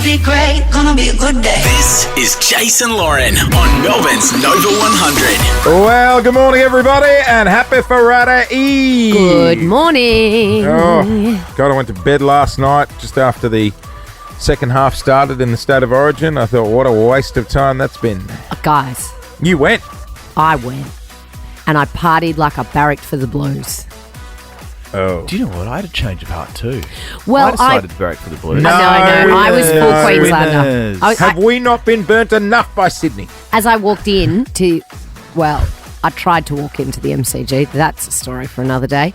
be great, gonna be a good day. This is Jason Lauren on Melbourne's Nova 100. Well, good morning, everybody, and happy Friday Eve. Good morning. Oh, God, I went to bed last night just after the second half started in the State of Origin. I thought, what a waste of time that's been. Guys, You went. I went and I partied like I barracked for the Blues. Oh. Do you know what? I had a change of heart too. Well, I decided to barrack for the Blues. No. I was full No. Queenslander. Have we not been burnt enough by Sydney? As I walked in to, I tried to walk into the MCG. That's a story for another day.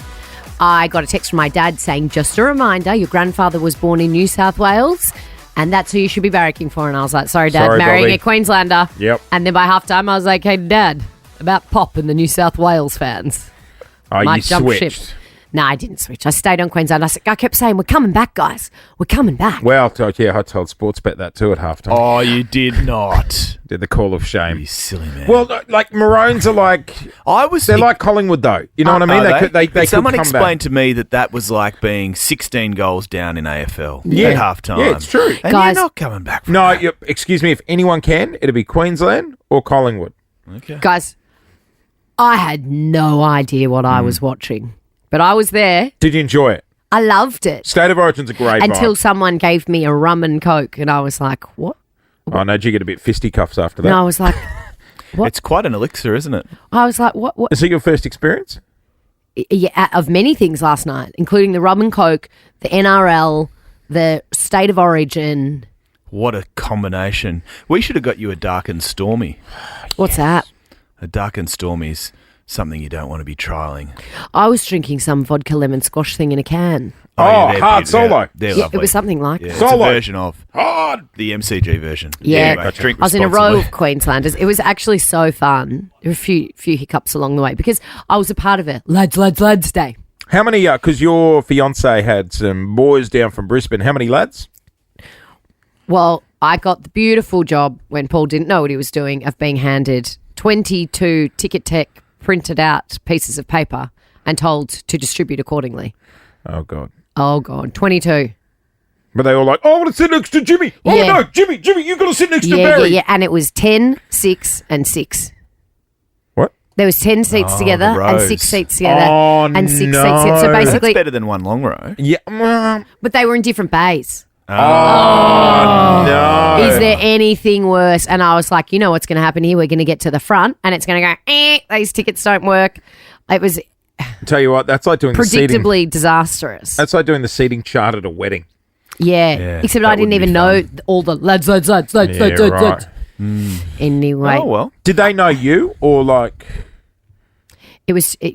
I got a text from my dad saying, just a reminder, your grandfather was born in New South Wales and that's who you should be barracking for. And I was like, sorry, Dad, Sorry, marrying Bobby. a Queenslander. Yep. And then by halftime, I was like, hey, Dad, about Pop and the New South Wales fans. Oh, Might you jump switched. ship. No, I didn't switch. I stayed on Queensland. I kept saying, we're coming back, guys. We're coming back. Well, I told Sportsbet that too at halftime. Oh, you did not. Did the call of shame. You silly man. Well, like Maroons are like, they're like Collingwood though. You know what I mean? They could someone come explained back. to me that was like being 16 goals down in AFL at halftime. Yeah, it's true. And Guys- you're not coming back from No, that. excuse me, if anyone can, it'll be Queensland or Collingwood. Okay. Guys, I had no idea what I was watching, but I was there. Did you enjoy it? I loved it. State of Origin's a great Until vibe. someone gave me a rum and Coke, and I was like, what? Oh, no, did you get a bit fisticuffs after that? And I was like, what? It's quite an elixir, isn't it? I was like, what? Is it your first experience? Yeah, of many things last night, including the rum and Coke, the NRL, the State of Origin. What a combination. We should have got you a dark and stormy. What's that? A dark and stormy is something you don't want to be trialing. I was drinking some vodka lemon squash thing in a can. Oh, they're hard beautiful. solo. They're Yeah, lovely. it was something like Yeah, that. it's a Solo. version of Hard. the MCG version. Yeah. Anyway, Gotcha. drink I was in a row responsibly. of Queenslanders. It was actually so fun. There were a few hiccups along the way because I was a part of it. Lads day. How many, because your fiance had some boys down from Brisbane, how many lads? Well, I got the beautiful job when Paul didn't know what he was doing of being handed 22 Ticket Tech printed out pieces of paper and told to distribute accordingly. Oh, God. Oh, God. 22. But they all like, oh, I want to sit next to Jimmy. Oh, Yeah. no, Jimmy, you've got to sit next to Yeah. Barry. And it was 10, 6 and 6. What? There was 10 seats together the and rows. 6 seats together Oh, and 6 no. seats together. So That's basically, better than one long row. Yeah. but they were in different bays. No. Is there anything worse? And I was like, you know what's going to happen here? We're going to get to the front and it's going to go, these tickets don't work. It was Tell you what, that's like doing the seating. predictably disastrous. That's like doing the seating chart at a wedding. Yeah. Except that I didn't wouldn't even be know fun. all the lads. Yeah, right. Anyway, Oh, well. Did they know you or like it was, you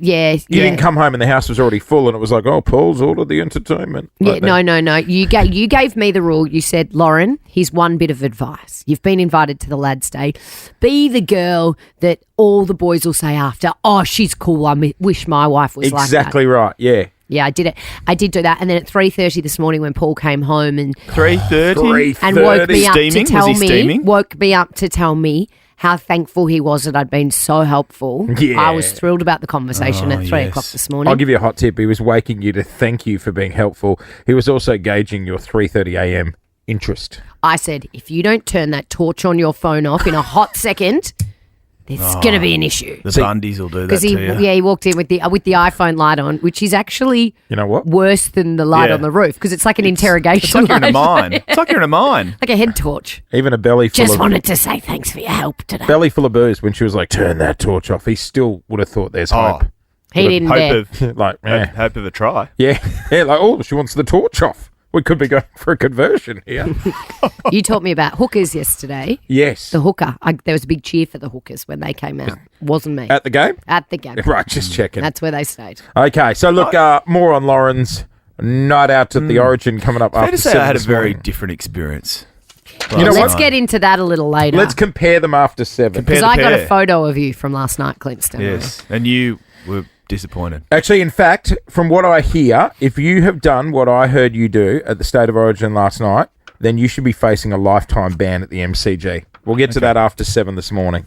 didn't come home and the house was already full and it was like, oh, Paul's ordered the entertainment? Yeah, Like that? no. You gave me the rule. You said, Lauren, here's one bit of advice. You've been invited to the lads' day. Be the girl that all the boys will say after, oh, she's cool. I wish my wife was like that. Exactly right, yeah. Yeah, I did it. I did do that. And then at 3:30 this morning when Paul came home and 3:30. and woke me up Steaming? to tell Was he me, steaming? how thankful he was that I'd been so helpful. Yeah. I was thrilled about the conversation at 3 yes. o'clock this morning. I'll give you a hot tip. He was waking you to thank you for being helpful. He was also gauging your 3:30 a.m. interest. I said, if you don't turn that torch on your phone off in a hot second, there's going to be an issue. The Bundys will do that Because to you. he walked in with the iPhone light on, which is actually You know what? worse than the light Yeah. on the roof because it's like an interrogation It's like you're in a light. mine. It's like you're in a mine. Like a head torch. Even a belly full Just of wanted to say thanks for your help today. belly full of booze when she was like, turn that torch off. He still would have thought there's hope. He didn't dare. Hope of, Like, hope of a try. yeah, like, oh, she wants the torch off. We could be going for a conversion here. You taught me about hookers yesterday. Yes. The hooker. There was a big cheer for the hookers when they came out. Wasn't me. At the game? At the game. Right, just checking. That's where they stayed. Okay, so look, more on Lauren's night out at the Origin coming up Fair after to say 7 I had a this very morning. different experience. You know Let's what? get into that a little later. Let's compare them after 7. Compare Because the I got a pair. photo of you from last night, Clinton. Yes, and you were disappointed. Actually, in fact, from what I hear, if you have done what I heard you do at the State of Origin last night, then you should be facing a lifetime ban at the MCG. We'll get to that after 7 this morning.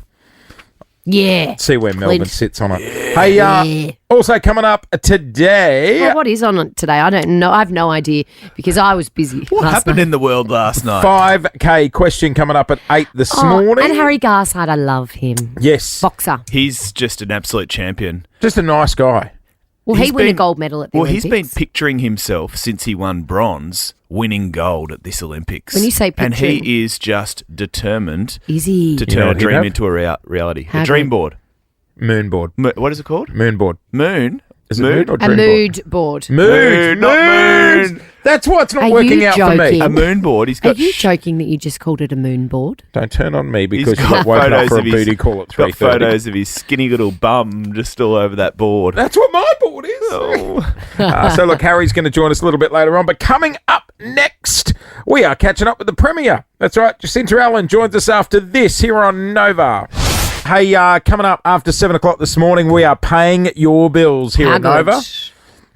Yeah. See where Melbourne Clint. sits on it. Hey, also coming up today, Well, what is on it today? I don't know. I have no idea because I was busy. What last happened night. in the world last night? 5K question coming up at 8 this morning. And Harry Garside, I love him. Yes. Boxer. He's just an absolute champion. Just a nice guy. Will He's he win a been- gold medal at the Olympics? He's been picturing himself since he won bronze, winning gold at this Olympics. When you say and picturing- he is just determined Is he? to You know turn a what he'd dream have? into a reality. How A do- dream board. Moonboard. What is it called? Moonboard. Moon. Is it moon or A dream mood board. Mood. Mood, not moon. That's why it's not Are working you out for me. joking? A moon board. He's Are got. you joking that you just called it a moon board? Don't turn on me He's because you got got woken up photos for a of his- booty call at got 3:30. photos of his skinny little bum just all over that board. That's what my board is. Oh. So look, Harry's going to join us a little bit later on. But coming up next, we are catching up with the Premier. That's right, Jacinta Allen joins us after this here on Nova. Hey, coming up after 7 o'clock this morning, we are paying your bills here How at good. Nova.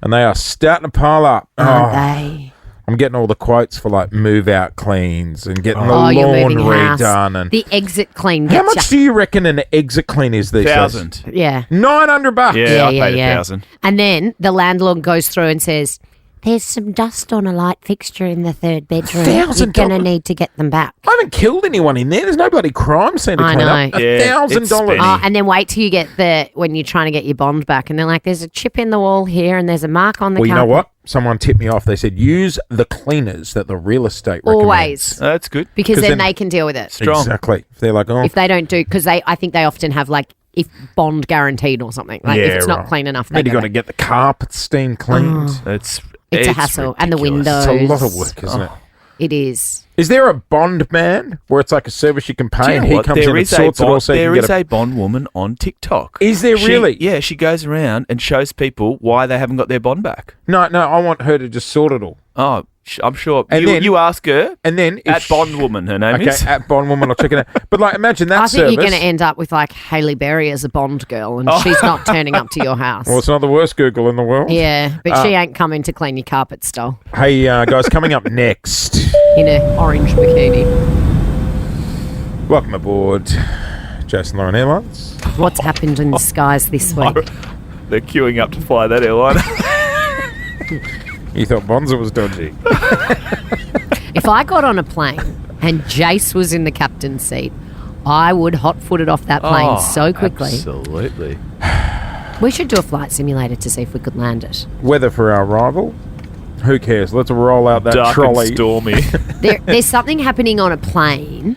And they are starting to pile up. Aren't they? I'm getting all the quotes for like move out cleans and getting Oh, the you're lawn moving house. redone. And The exit clean how gets much do you reckon an exit clean is these days? 1,000. Yeah. $900. Yeah, I paid 1,000. And then the landlord goes through and says, "There's some dust on a light fixture in the third bedroom. You're $1,000? going to need to get them back." I haven't killed anyone in there. There's no bloody crime scene to I clean know. up. Yeah, it's $1,000. spinning. And then wait till you get when you're trying to get your bond back, and they're like, "There's a chip in the wall here, and there's a mark on the Well, you carpet." know what? Someone tipped me off. They said use the cleaners that the real estate recommends. Always, That's good. because 'Cause then then- they can deal with it. Strong. Exactly. If they're like, oh, If they don't do, because I think they often have like if bond guaranteed or something. Like if yeah, it's not right. clean enough, they then you go got to back. get the carpets steam cleaned. It's a hassle. And the ridiculous. windows. It's a lot of work, isn't it? It is. Is there a bond man where it's like a service you can Do pay you and know he what? comes in and sorts it all so you There can is get a bond woman on TikTok. Is there really? Yeah, she goes around and shows people why they haven't got their bond back. No, I want her to just sort it all. Oh, I'm sure. And then- you ask her And then if at Bond Woman, her name Okay, is. at Bond Woman, I'll check it out. But like, imagine that I think service. you're going to end up with like Hailey Berry as a Bond girl, and she's not turning up to your house. Well, it's not the worst Google in the world. Yeah, but she ain't coming to clean your carpet stall Hey, guys, coming up next. in a orange bikini. Welcome aboard, Jason Lauren Airlines. What's happened in the skies this week? They're queuing up to fly that airline. You thought Bonza was dodgy. If I got on a plane and Jace was in the captain's seat, I would hot-foot it off that plane so quickly. Absolutely. We should do a flight simulator to see if we could land it. Weather for our rival. Who cares? Let's roll out that Dark trolley. and stormy. There's something happening on a plane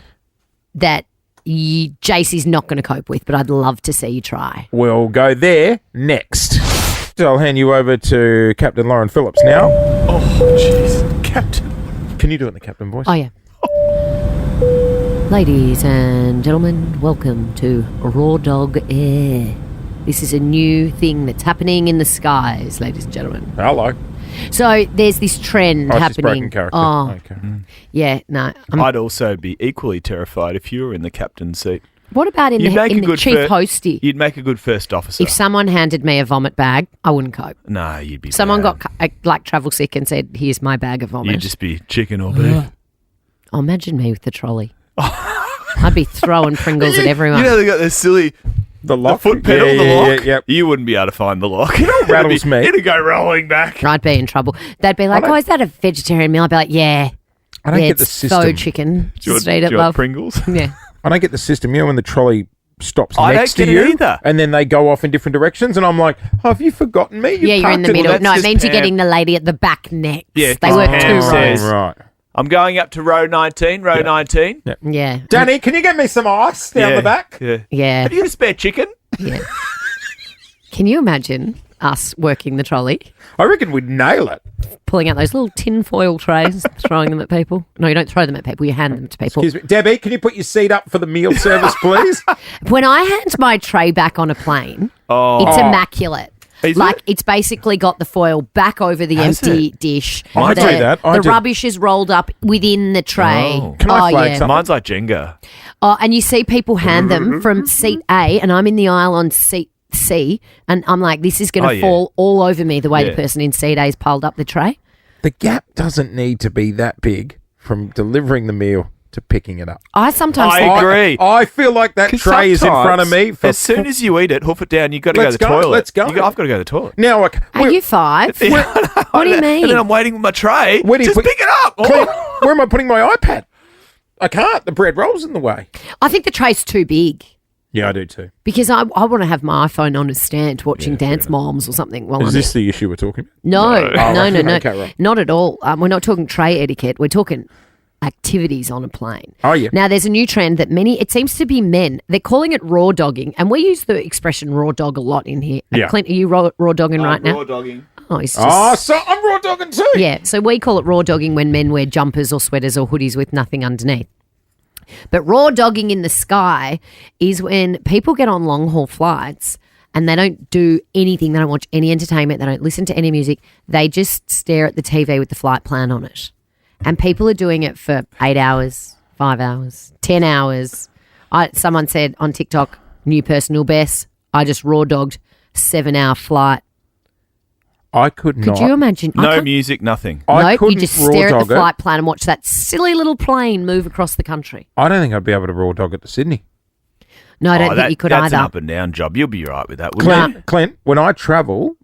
that Jace is not going to cope with, but I'd love to see you try. We'll go there next. I'll hand you over to Captain Lauren Phillips now. Oh, jeez. Captain. Can you do it in the captain voice? Oh, yeah. Ladies and gentlemen, welcome to Raw Dog Air. This is a new thing that's happening in the skies, ladies and gentlemen. Hello. So there's this trend She's happening. broken character. Oh, Okay. yeah, no. I'd also be equally terrified if you were in the captain's seat. What about in You'd make a the good chief fir- hostie? You'd make a good first officer. If someone handed me a vomit bag, I wouldn't cope. Nah, you'd be Someone bad. got like travel sick and said, "Here's my bag of vomit." You'd just be chicken or beef. Oh, imagine me with the trolley. I'd be throwing Pringles at everyone. You know they got this silly The lock. foot pedal, Yeah, the yeah, lock. yeah, yep. You wouldn't be able to find the lock. rattles me? It'd go rolling back. I'd be in trouble. They'd be like, don't- "Oh, is that a vegetarian meal?" I'd be like, "Yeah, I don't yeah, get the it's system. so chicken. Do you Just want- eat do it, you want love." Pringles? Yeah, I don't get the system. You know when the trolley stops I don't next to get it you, either. and then they go off in different directions, and I'm like, oh, have you forgotten me? yeah, you're in the middle. that's No, it just means you're Pam. getting the lady at the back next. Yeah, they just work Pam two rows. says- Right. I'm going up to row 19, row 19. Yeah, Danny, can you get me some ice down Yeah, the back? Yeah. yeah, Have you got a spare chicken? yeah. Can you imagine us working the trolley, I reckon we'd nail it. pulling out those little tin foil trays, throwing them at people? No, you don't throw them at people. You hand them to people. Excuse me. Debbie, can you put your seat up for the meal service, please? When I hand my tray back on a plane, Oh. it's immaculate. Is like it? it's basically got the foil back over the Has empty dish. I the, do that. I the do. rubbish is rolled up within the tray. Oh. Can I flag yeah. something? Mine's like Jenga. Oh, and you see people hand them from seat A, and I'm in the aisle on seat C, and I'm like, this is going to Oh, yeah. fall all over me the way Yeah. the person in seat A's piled up the tray. The gap doesn't need to be that big from delivering the meal to picking it up. I sometimes I think, agree. I feel like that 'Cause tray is in front of me. sometimes, as soon as you eat it, hoof it down, you've got to go to Let's the go, toilet. let's go. I've got to go to the toilet. Now, like, are you 5? What do you mean? And then I'm waiting with my tray. Where do you Just put- pick it up. Clint, where am I putting my iPad? I can't. The bread rolls in the way. I think the tray's too big. Yeah, I do too. Because I want to have my iPhone on a stand watching Dance Moms or something. While Is I'm this the issue we're talking about? No, right. no. Okay, right. Not at all. We're not talking tray etiquette. We're talking activities on a plane. Oh, yeah. Now, there's a new trend that it seems to be men. They're calling it raw dogging. And we use the expression raw dog a lot in here. Yeah. Clint, are you raw dogging right now? Raw dogging. Oh, he's just... Oh, so I'm raw dogging too. Yeah, so we call it raw dogging when men wear jumpers or sweaters or hoodies with nothing underneath. But raw dogging in the sky is when people get on long haul flights and they don't do anything. They don't watch any entertainment. They don't listen to any music. They just stare at the TV with the flight plan on it. And people are doing it for 8 hours, 5 hours, 10 hours. Someone said on TikTok, new personal best, I just raw dogged 7-hour flight. I could not. Could you imagine? No music, nothing. I Nope, couldn't you just raw stare at dog the it. flight plan and watch that silly little plane move across the country. I don't think I'd be able to raw dog it to Sydney. No, I don't think you could that's either. an up and down job. You'll be right with that, wouldn't you? Clint, when I travel,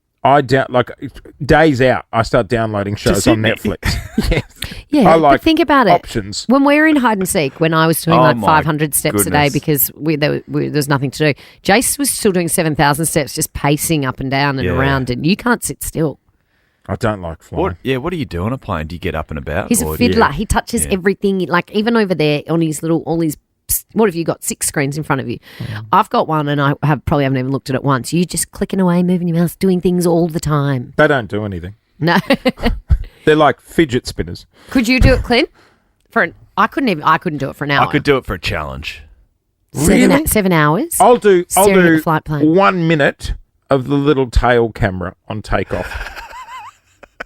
days out, I start downloading shows on Sydney. Netflix. Yes. Yeah, I like but think about it. options. When we were in hide and seek, when I was doing Oh like my 500 steps a day goodness. because there's nothing to do. Jace was still doing 7,000 steps, just pacing up and down and Yeah. around, and you can't sit still. I don't like flying. What do you do on a plane? Do you get up and about? He's or a do you- fiddler. He touches everything. Like even over there on his all his. What have you got? 6 screens in front of you. I've got one, and I probably haven't even looked at it once. You're just clicking away, moving your mouse, doing things all the time. They don't do anything. No, They're like fidget spinners. could you do it, Clint? I couldn't do it for an hour. I could do it for a challenge. Really? 7 hours. I'll do Staring at the flight plane. 1 minute of the little tail camera on takeoff.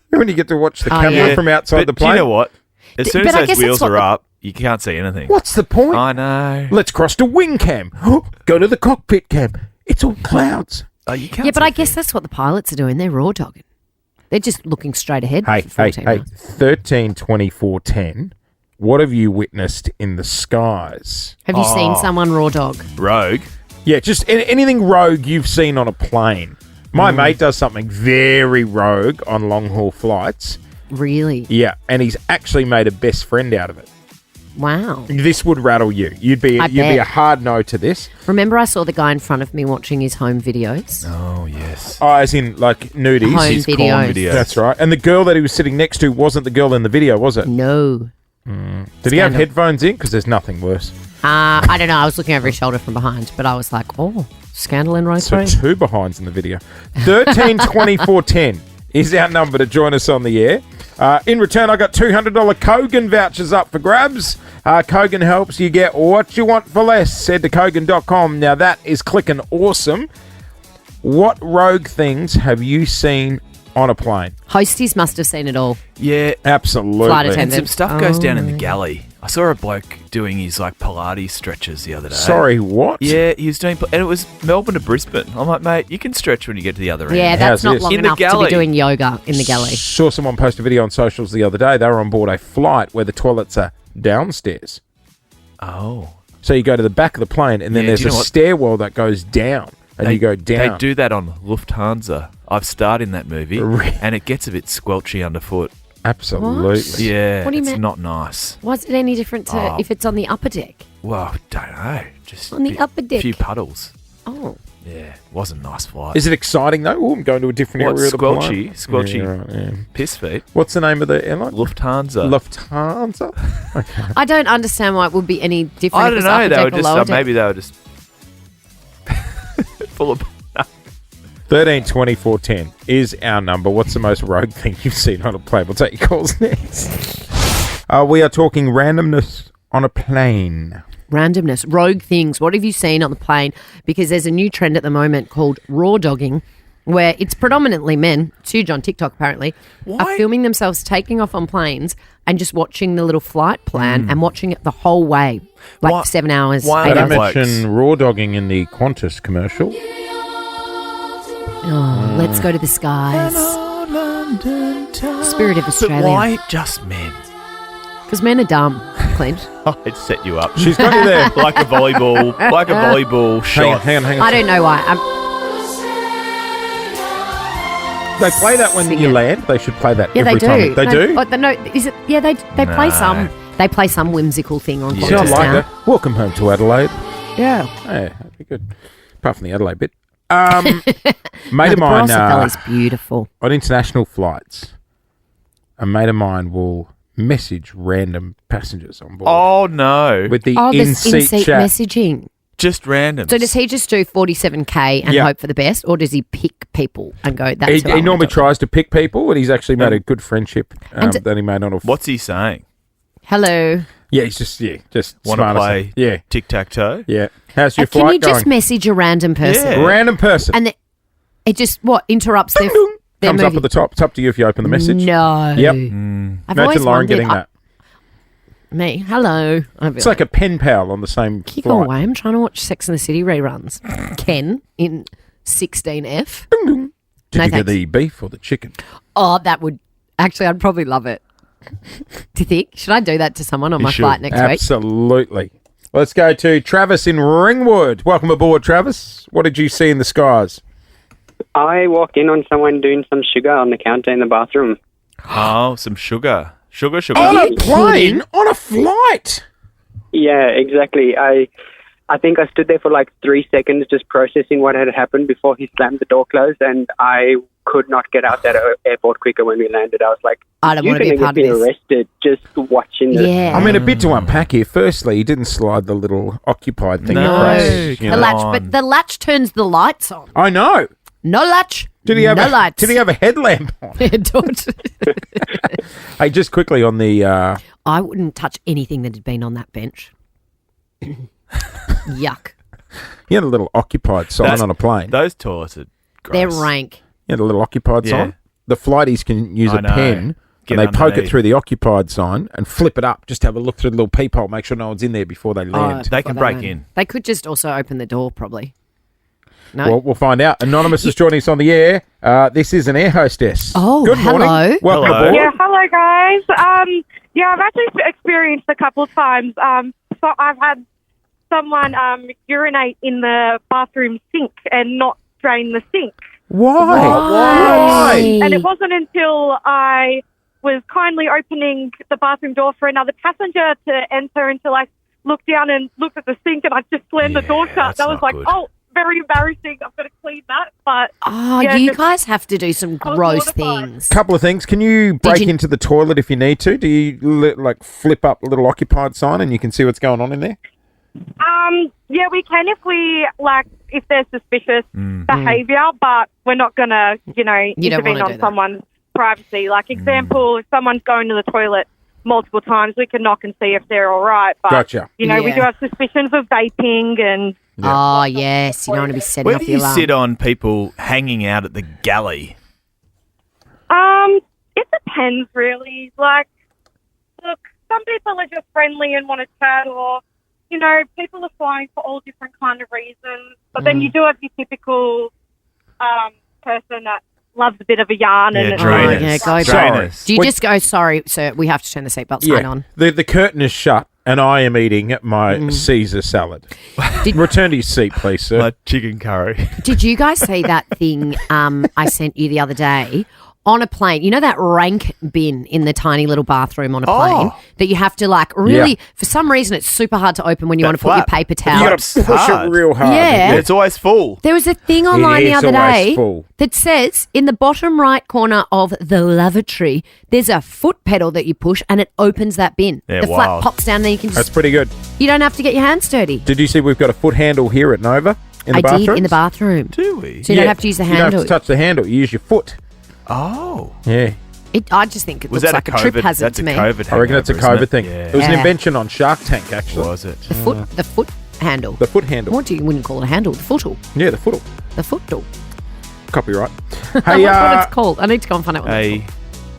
When you get to watch the camera yeah. from outside But the do plane. you know what? As soon but I as guess those that's wheels what are the- up, you can't see anything. What's the point? I know. Let's cross to wing cam. Go to the cockpit cam. It's all clouds. Oh, you can't Yeah, but see I guess that's what the pilots are doing. They're raw dogging. They're just looking straight ahead. Hey, for 14 hey, hours. 13, 24, 10. What have you witnessed in the skies? Have you seen someone raw dog? Rogue. Yeah, just anything rogue you've seen on a plane. My mate does something very rogue on long haul flights. Really? Yeah, and he's actually made a best friend out of it. Wow. This would rattle you. You'd be bet. a hard no to this. Remember, I saw the guy in front of me watching his home videos. Oh, yes. Oh, as in like nudies. Home His corn videos. videos. That's right. And the girl that he was sitting next to wasn't the girl in the video, was it? No. Did he have Scandal. headphones in? Because there's nothing worse. I don't know. I was looking over his shoulder from behind, but I was like, oh, scandal in row So 3. 2 behinds in the video. 13 24 10 is our number to join us on the air. In return, I got $200 Kogan vouchers up for grabs. Kogan helps you get what you want for less. Head to Kogan.com. Now that is clicking awesome. What rogue things have you seen on a plane? Hosties must have seen it all. Yeah. Absolutely. Flight And attendant. some stuff goes down in the galley. I saw a bloke doing his like Pilates stretches the other day. Sorry, what? Yeah, he was doing, and it was Melbourne to Brisbane. I'm like, mate, you can stretch when you get to the other end. Yeah, that's How's not this? long In the enough to be galley. doing yoga in the galley. Saw someone post a video on socials the other day. They were on board a flight where the toilets are downstairs. Oh. So you go to the back of the plane, and then Yeah, there's do you a know what? stairwell that goes down, and you go down. They do that on Lufthansa. I've starred in that movie, Really? and it gets a bit squelchy underfoot. Absolutely. Yeah, What do you it's mean? not nice. Was it any different to Oh. if it's on the upper deck? Well, don't know. Just On the upper deck. few puddles. Oh. Yeah, wasn't a nice flight. Is it exciting though? Oh, I'm going to a different What, area of the squelchy? plane. Squelchy. Yeah, right, yeah. Piss feet? What's the name of the airline? Lufthansa. Lufthansa. I don't understand why it would be any different. I if it don't was upper know. They deck were or just lower deck. maybe they were just full of. 13 24 10 is our number. What's the most rogue thing you've seen on a plane? We'll take your calls next. We are talking randomness on a plane. Randomness, rogue things. What have you seen on the plane? Because there's a new trend at the moment called raw dogging, where it's predominantly men. It's huge on TikTok apparently. Are Why? filming themselves taking off on planes and just watching the little flight plan and watching it the whole way, like Why- 7 hours, why 8 are Did I hours. they blokes? mention raw dogging in the Qantas commercial? Oh, let's go to the skies. Spirit of But Australia. why just men? Because men are dumb. Clint. I'd set you up. She's got you there. like a volleyball shot. Hang on. I don't know why. They play that when Sing you it. land. They should play that Yeah, every they time. do. They do? No, is it? Yeah, they play No. some. They play some whimsical thing on Yeah. See, I Qantas like now. that. Welcome home to Adelaide. Yeah. Yeah, that'd be good. Apart from the Adelaide bit. Mate No, of the mine, Barossa Valley's beautiful. on international flights, a mate of mine will message random passengers on board Oh, no. with the Oh, there's in-seat in-seat chat. messaging. Just random. So does he just do 47K and Yeah. hope for the best, or does he pick people and go, that's He, who I he wanna normally talk to? tries to pick people, and he's actually made a good friendship that he made on a... What's he saying? Hello. Yeah, he's just Want to smart as play hell. Yeah, tic-tac-toe? yeah. How's your Can flight you just going? message a random person? Yeah. Random person. And it just, interrupts their Comes up movie? at the top. It's up to you if you open the message. No. Yep. I've Imagine always Lauren wondered, getting that. Me, hello. I'd be It's like a pen pal on the same can you go flight. away? I'm trying to watch Sex and the City reruns. Ken in 16F. Did No, you get thanks. the beef or the chicken? Oh, that would actually, I'd probably love it. Do you think? Should I do that to someone on my should. flight next week? Absolutely. Let's go to Travis in Ringwood. Welcome aboard, Travis. What did you see in the skies? I walked in on someone doing some sugar on the counter in the bathroom. Oh, some sugar. Sugar. On a you plane? On a flight? Yeah, exactly. I think I stood there for like 3 seconds just processing what had happened before he slammed the door closed, and I could not get out that airport quicker when we landed. I was like, I don't you're want to be a going part to of get this. arrested just watching this. Yeah. I mean, a bit to unpack here. Firstly, he didn't slide the little occupied thing No. across. No. you the know. latch, but the latch turns the lights on. I know. No latch. Did he have no a lights. Did he have a headlamp on? Don't. Hey, just quickly on the I wouldn't touch anything that had been on that bench. Yuck. he had a little occupied sign That's- on a plane. Those toilets are gross. They're rank. He had a little occupied Yeah. sign. The flighties can use I a know. pen Get and they poke it underneath. through the occupied sign and flip it up. Just have a look through the little peephole, make sure no one's in there before they land. They can break in. They could just also open the door, probably. No. Well, we'll find out. Anonymous is joining us on the air. This is an air hostess. Oh, good morning. hello. Welcome Hello. aboard. Yeah, hello guys. I've actually experienced a couple of times. So I've had someone urinate in the bathroom sink and not drain the sink. Why? And it wasn't until I was kindly opening the bathroom door for another passenger to enter until I looked down and looked at the sink and I just slammed the door shut. that's I was not like, good. oh, very embarrassing. I've got to clean that. But Oh, yeah, you just- guys have to do some I was gross mortified. things. Couple of things. Can you break you- into the toilet if you need to? Do you like flip up a little occupied sign and you can see what's going on in there? yeah, we can if there's suspicious Mm. behaviour, but we're not going to, You don't intervene wanna do on that. someone's privacy. Like, example, if someone's going to the toilet multiple times, we can knock and see if they're all right. But, Gotcha. we Yeah. do have suspicions of vaping and... Oh, yes. You don't want to be setting Where off do the you alarm. sit on people hanging out at the galley? It depends, really. Like, look, some people are just friendly and want to chat, or, people are flying for all different kind of reasons. But then you do have your typical person that loves a bit of a yarn. Yeah, and drainers. yeah, go Drainers. Do you Wait- just go, sorry, sir, we have to turn the seatbelt sign on? The curtain is shut and I am eating my Mm. Caesar salad. Return to your seat, please, sir. My chicken curry. Did you guys see that thing I sent you the other day? On a plane, you know that rank bin in the tiny little bathroom on a plane that you have to really, for some reason, it's super hard to open when you That want to put your flap. paper you towel. got to push hard. it real hard. Yeah. It's always full. There was a thing online the is other always day full. that says in the bottom right corner of the lavatory, there's a foot pedal that you push and it opens that bin. Yeah, the flap wild. pops down there. You can That's just, pretty good. you don't have to get your hands dirty. Did you see we've got a foot handle here at Nova in the I bathroom? did in the bathroom. Do we? So you don't have to use the You don't handle. have to touch the handle. You use your foot. Oh. Yeah. I just think it Was looks that like a a trip COVID? hazard That's to a me. COVID I reckon it's a hangover, COVID isn't thing. it? It was Yeah. an invention on Shark Tank, actually. Was it? The foot handle. The foot handle. What do you wouldn't call it a handle? The footle. Yeah, the footle. The foottle. Copyright. That's Hey, what it's called. I need to go and find out what it's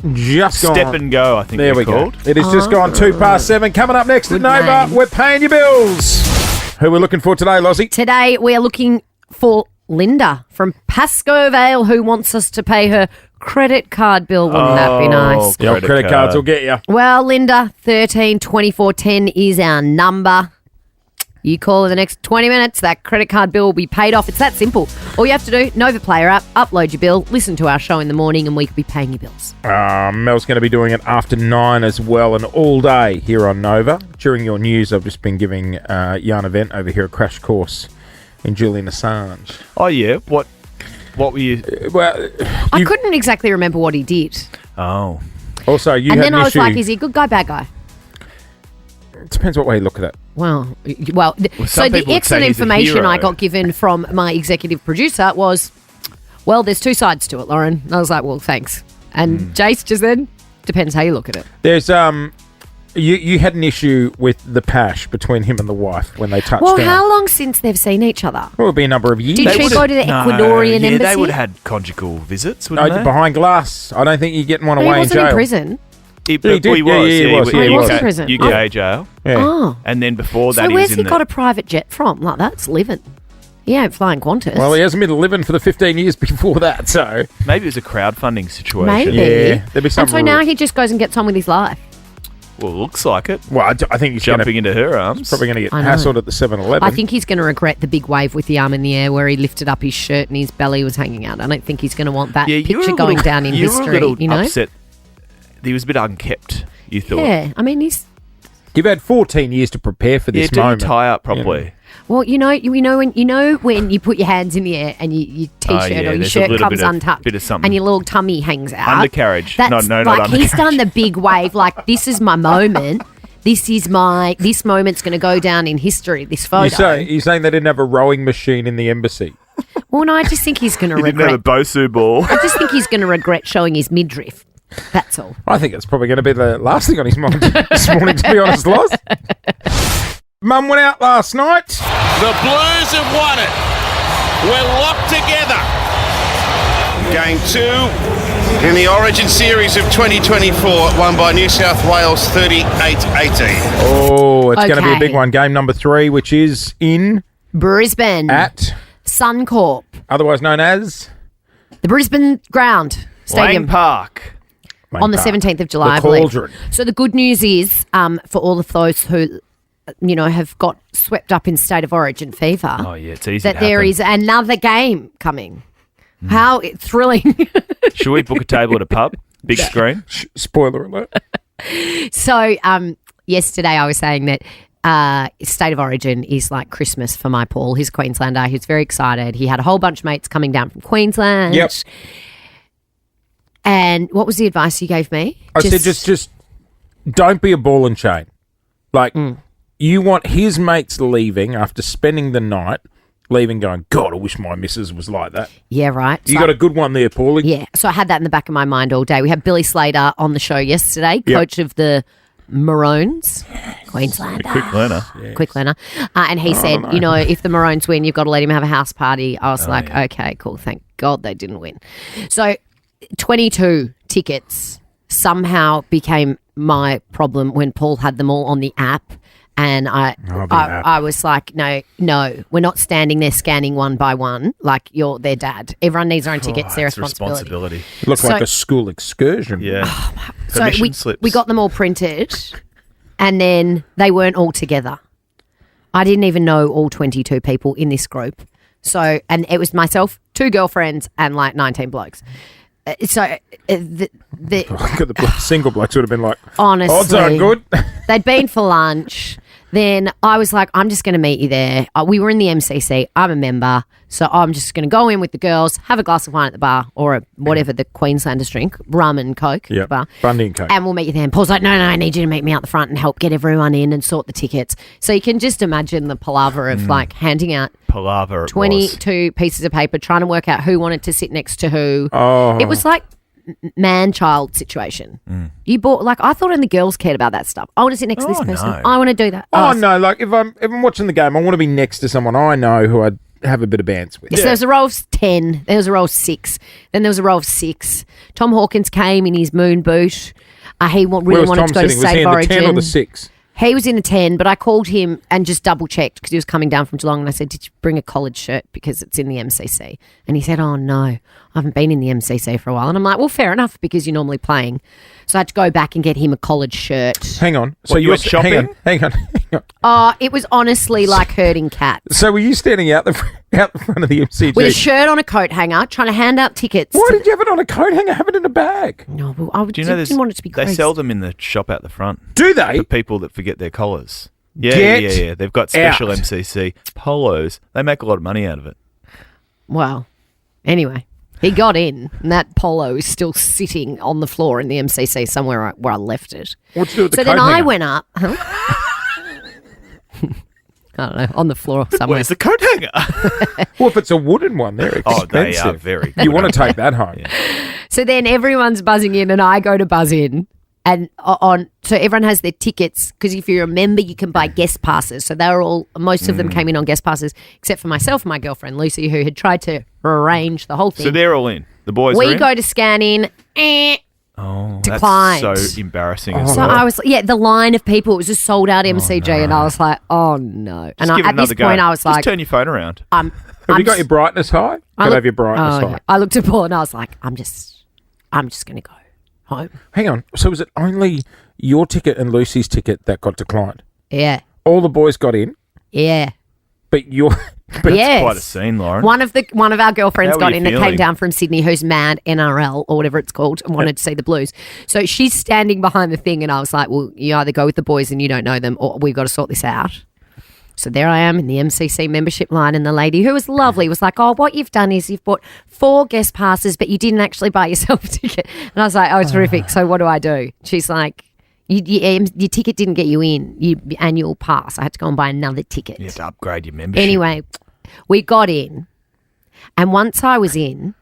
A just gone. step and go, I think There they're we called. go. It has just gone 7:02. Coming up next at Good Nova, name. we're paying your bills. Who we're looking for today, Lozzie? Today we are looking for Linda from Pascoe Vale who wants us to pay her credit card bill. Wouldn't that be nice? The old credit cards will get you. Well, Linda, 13 24 10 is our number. You call in the next 20 minutes, that credit card bill will be paid off. It's that simple. All you have to do, Nova Player app, upload your bill, listen to our show in the morning, and we could be paying your bills. Mel's going to be doing it after 9 as well, and all day here on Nova. During your news, I've just been giving Yarn Event over here a crash course in Julian Assange. Oh, yeah? What were you... I couldn't exactly remember what he did. Oh. Also, you And had then an I was issue. like, is he a good guy, bad guy? It depends what way you look at it. Well, so some the people would excellent say he's a information I hero. got given from my executive producer was, well, there's two sides to it, Lauren. And I was like, well, thanks. And Jace just then, depends how you look at it. There's you had an issue with the pash between him and the wife when they touched Well, down. how long since they've seen each other? Well, it'll be a number of years. Did she go to the Ecuadorian embassy? they would have had conjugal visits, No, wouldn't they? behind glass. I don't think you're getting one He away in wasn't jail. in prison. He did. was. Yeah, he was. Oh, he was in UK prison. UK jail. Yeah. Oh. And then before that, So he where's was he in got a private jet from? Like, that's living. He ain't flying Qantas. Well, he hasn't been living for the 15 years before that, so... Maybe it was a crowdfunding situation. Maybe. Yeah, there'd be some And so now rules. he just goes and gets on with his life. Well, looks like it. Well, I think he's Jumping gonna, into her arms. probably going to get I know. hassled at the 7-Eleven. I think he's going to regret the big wave with the arm in the air where he lifted up his shirt and his belly was hanging out. I don't think he's going to want that Yeah, you were picture a going little- down in you were a history, little you know? upset. He was a bit unkept, you thought. Yeah, I mean, he's... You've had 14 years to prepare for Yeah, this do moment. tie up properly. Well, you know when you put your hands in the air and your t-shirt yeah, or your there's a shirt little comes bit of- untucked bit of something. and your little tummy hangs out. Undercarriage. That's No, not like he's done undercarriage. the big wave. Like, this is my moment. This moment's going to go down in history. This photo. You're saying they didn't have a rowing machine in the embassy? Well, no, I just think he's going to He didn't have a regret. Bosu ball. I just think he's going to regret showing his midriff. That's all. I think it's probably going to be the last thing on his mind this morning, to be honest, Loz. Mum went out last night. The Blues have won it. We're locked together. Game 2 in the Origin Series of 2024, won by New South Wales 38-18. Oh, it's going to be a Okay. big one. Game number 3, which is in Brisbane. at, Suncorp. otherwise known as... The Brisbane Ground Stadium. Lane Park. On the 17th of July, I The believe. Cauldron. So the good news is, for all of those who, have got swept up in state of origin fever, Oh, yeah, it's easy that to there happen. is another game coming. How thrilling. Should we book a table at a pub? Big screen? Spoiler alert. So yesterday I was saying that state of origin is like Christmas for my Paul. He's a Queenslander. He was very excited. He had a whole bunch of mates coming down from Queensland. Yep. And what was the advice you gave me? I said just don't be a ball and chain. Like, you want his mates leaving after spending the night, leaving going, God, I wish my missus was like that. Yeah, right. You So- got a good one there, Paulie. Yeah, so I had that in the back of my mind all day. We had Billy Slater on the show yesterday, Yep. coach of the Maroons, Queenslander. Quick learner. Quick learner. And he said, if the Maroons win, you've got to let him have a house party. I was okay, cool. Thank God they didn't win. So 22 tickets somehow became my problem when Paul had them all on the app. And app. I was like, no, we're not standing there scanning one by one. Like, you're their dad. Everyone needs their own tickets. Their It's responsibility. It looked So- like a school excursion. Yeah. So Permission slips. we got them all printed, and then they weren't all together. I didn't even know all 22 people in this group. So, and it was myself, 2 girlfriends, and like 19 blokes. The Single blokes would have been like, honestly, odds are good. they'd been for lunch. Then I was like, I'm just going to meet you there. We were in the MCC. I'm a member. So I'm just going to go in with the girls, have a glass of wine at the bar or whatever the Queenslanders drink, rum and Coke at Yeah, the bar. Bundy and Coke. And we'll meet you there. And Paul's like, no, I need you to meet me out the front and help get everyone in and sort the tickets. So you can just imagine the palaver of like handing out Palaver. it was. 22 pieces of paper, trying to work out who wanted to sit next to who. Oh. It was like man-child situation. You bought, like, I thought only girls cared about that stuff. I want to sit next to this Oh, person. no. I want to do that. Oh, no, like if I'm watching the game, I want to be next to someone I know who I'd have a bit of bands with. So there was a row of 10, then there was a row of 6, then there was a row of 6. Tom Hawkins came in his moon boot. He Where really was wanted Tom to go to sitting? Was State he of in the Origin. 10 or the 6? He was in the 10, but I called him and just double checked because he was coming down from Geelong, and I said, did you bring a collared shirt because it's in the MCC? And he said, oh, no. I haven't been in the MCC for a while. And I'm like, well, fair enough, because you're normally playing. So I had to go back and get him a collared shirt. Hang on. So What, you went shopping? Hang on. Oh, it was honestly like herding cats. So were you standing out the front of the MCG? With a shirt on a coat hanger, trying to hand out tickets. Why did you have it on a coat hanger? Have it in a bag. No, well, I Do you know didn't want it to be they crazy. sell them in the shop out the front Do they? for people that forget their collars. Yeah, Get yeah. They've got special out. MCC polos. They make a lot of money out of it. Well, anyway, he got in, and that polo is still sitting on the floor in the MCC somewhere where I left it. What'd you do with the So coat then hanger? I went up. Huh? I don't know, on the floor somewhere. Where's the coat hanger? Well, if it's a wooden one, they're expensive. Oh, they are very good. You want to take that home. So then everyone's buzzing in, and I go to buzz in. And so everyone has their tickets, because if you remember, you can buy guest passes. So they were most of them came in on guest passes, except for myself and my girlfriend Lucy, who had tried to arrange the whole thing. So they're all in. The boys are we in? go to scan in. Oh, declined. that's so embarrassing. As So well. I was, the line of people, it was a sold out MCG, and I was like, oh no. Just give it at this another go. point, I was Just like, turn your phone around. Have you got your brightness high? Got to have your brightness high. I looked at Paul and I was like, I'm just going to go home. Hang on. So was it only your ticket and Lucy's ticket that got declined? Yeah. All the boys got in, Yeah. but your... But Yes. Quite a scene, Lauren. One of our girlfriends How were got you in that came feeling? down from Sydney, who's mad NRL or whatever it's called, and wanted to see the Blues. So she's standing behind the thing, and I was like, well, you either go with the boys and you don't know them, or we've got to sort this out. So there I am in the MCC membership line, and the lady, who was lovely, was like, oh, what you've done is you've bought 4 guest passes, but you didn't actually buy yourself a ticket. And I was like, oh, terrific. So what do I do? She's like, your ticket didn't get you in, your annual pass. I had to go and buy another ticket. You have to upgrade your membership. Anyway, we got in, and once I was in,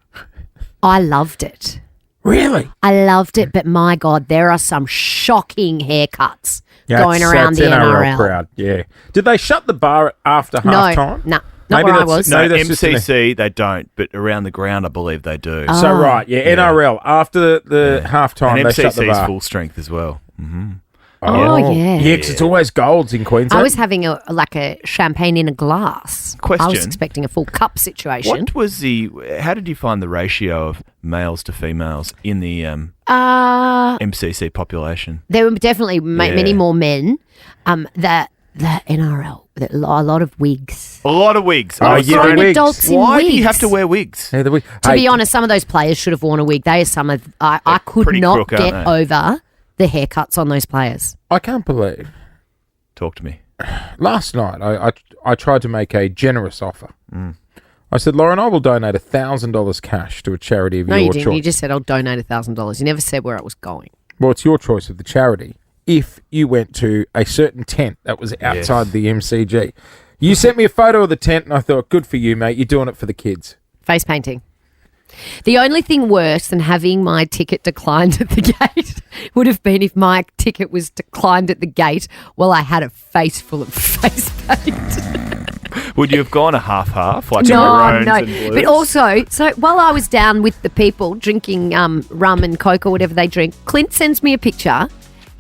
I loved it. Really? I loved it, but my God, there are some shocking haircuts going around the that's NRL. crowd, yeah. Did they shut the bar after half time? No, not where I was. No, that's just MCC, they don't, but around the ground, I believe they do. So, right, NRL, after the half time, And they shut the MCC's bar. full strength as well. Mm-hmm. Oh, yeah. Yeah, because it's always golds in Queensland. I was having a champagne in a glass. Question. I was expecting a full cup situation. How did you find the ratio of males to females in the MCC population? There were definitely many more men. The NRL, a lot of wigs. A lot of wigs. Oh, yeah, Grown wigs. adults in Why wigs. do you have to wear wigs? Yeah, To be honest, some of those players should have worn a wig. I could pretty not crook, aren't get they? over the haircuts on those players. I can't believe. Talk to me. Last night, I tried to make a generous offer. Mm. I said, Lauren, I will donate $1,000 cash to a charity of No, your you didn't. choice. You just said I'll donate $1,000. You never said where it was going. Well, it's your choice of the charity. If you went to a certain tent that was outside the MCG, you sent me a photo of the tent, and I thought, good for you, mate. You're doing it for the kids. Face painting. The only thing worse than having my ticket declined at the gate would have been if my ticket was declined at the gate while I had a face full of face paint. Would you have gone a half-half, like No, maroons no. and blues? But also, so while I was down with the people drinking rum and coke or whatever they drink, Clint sends me a picture.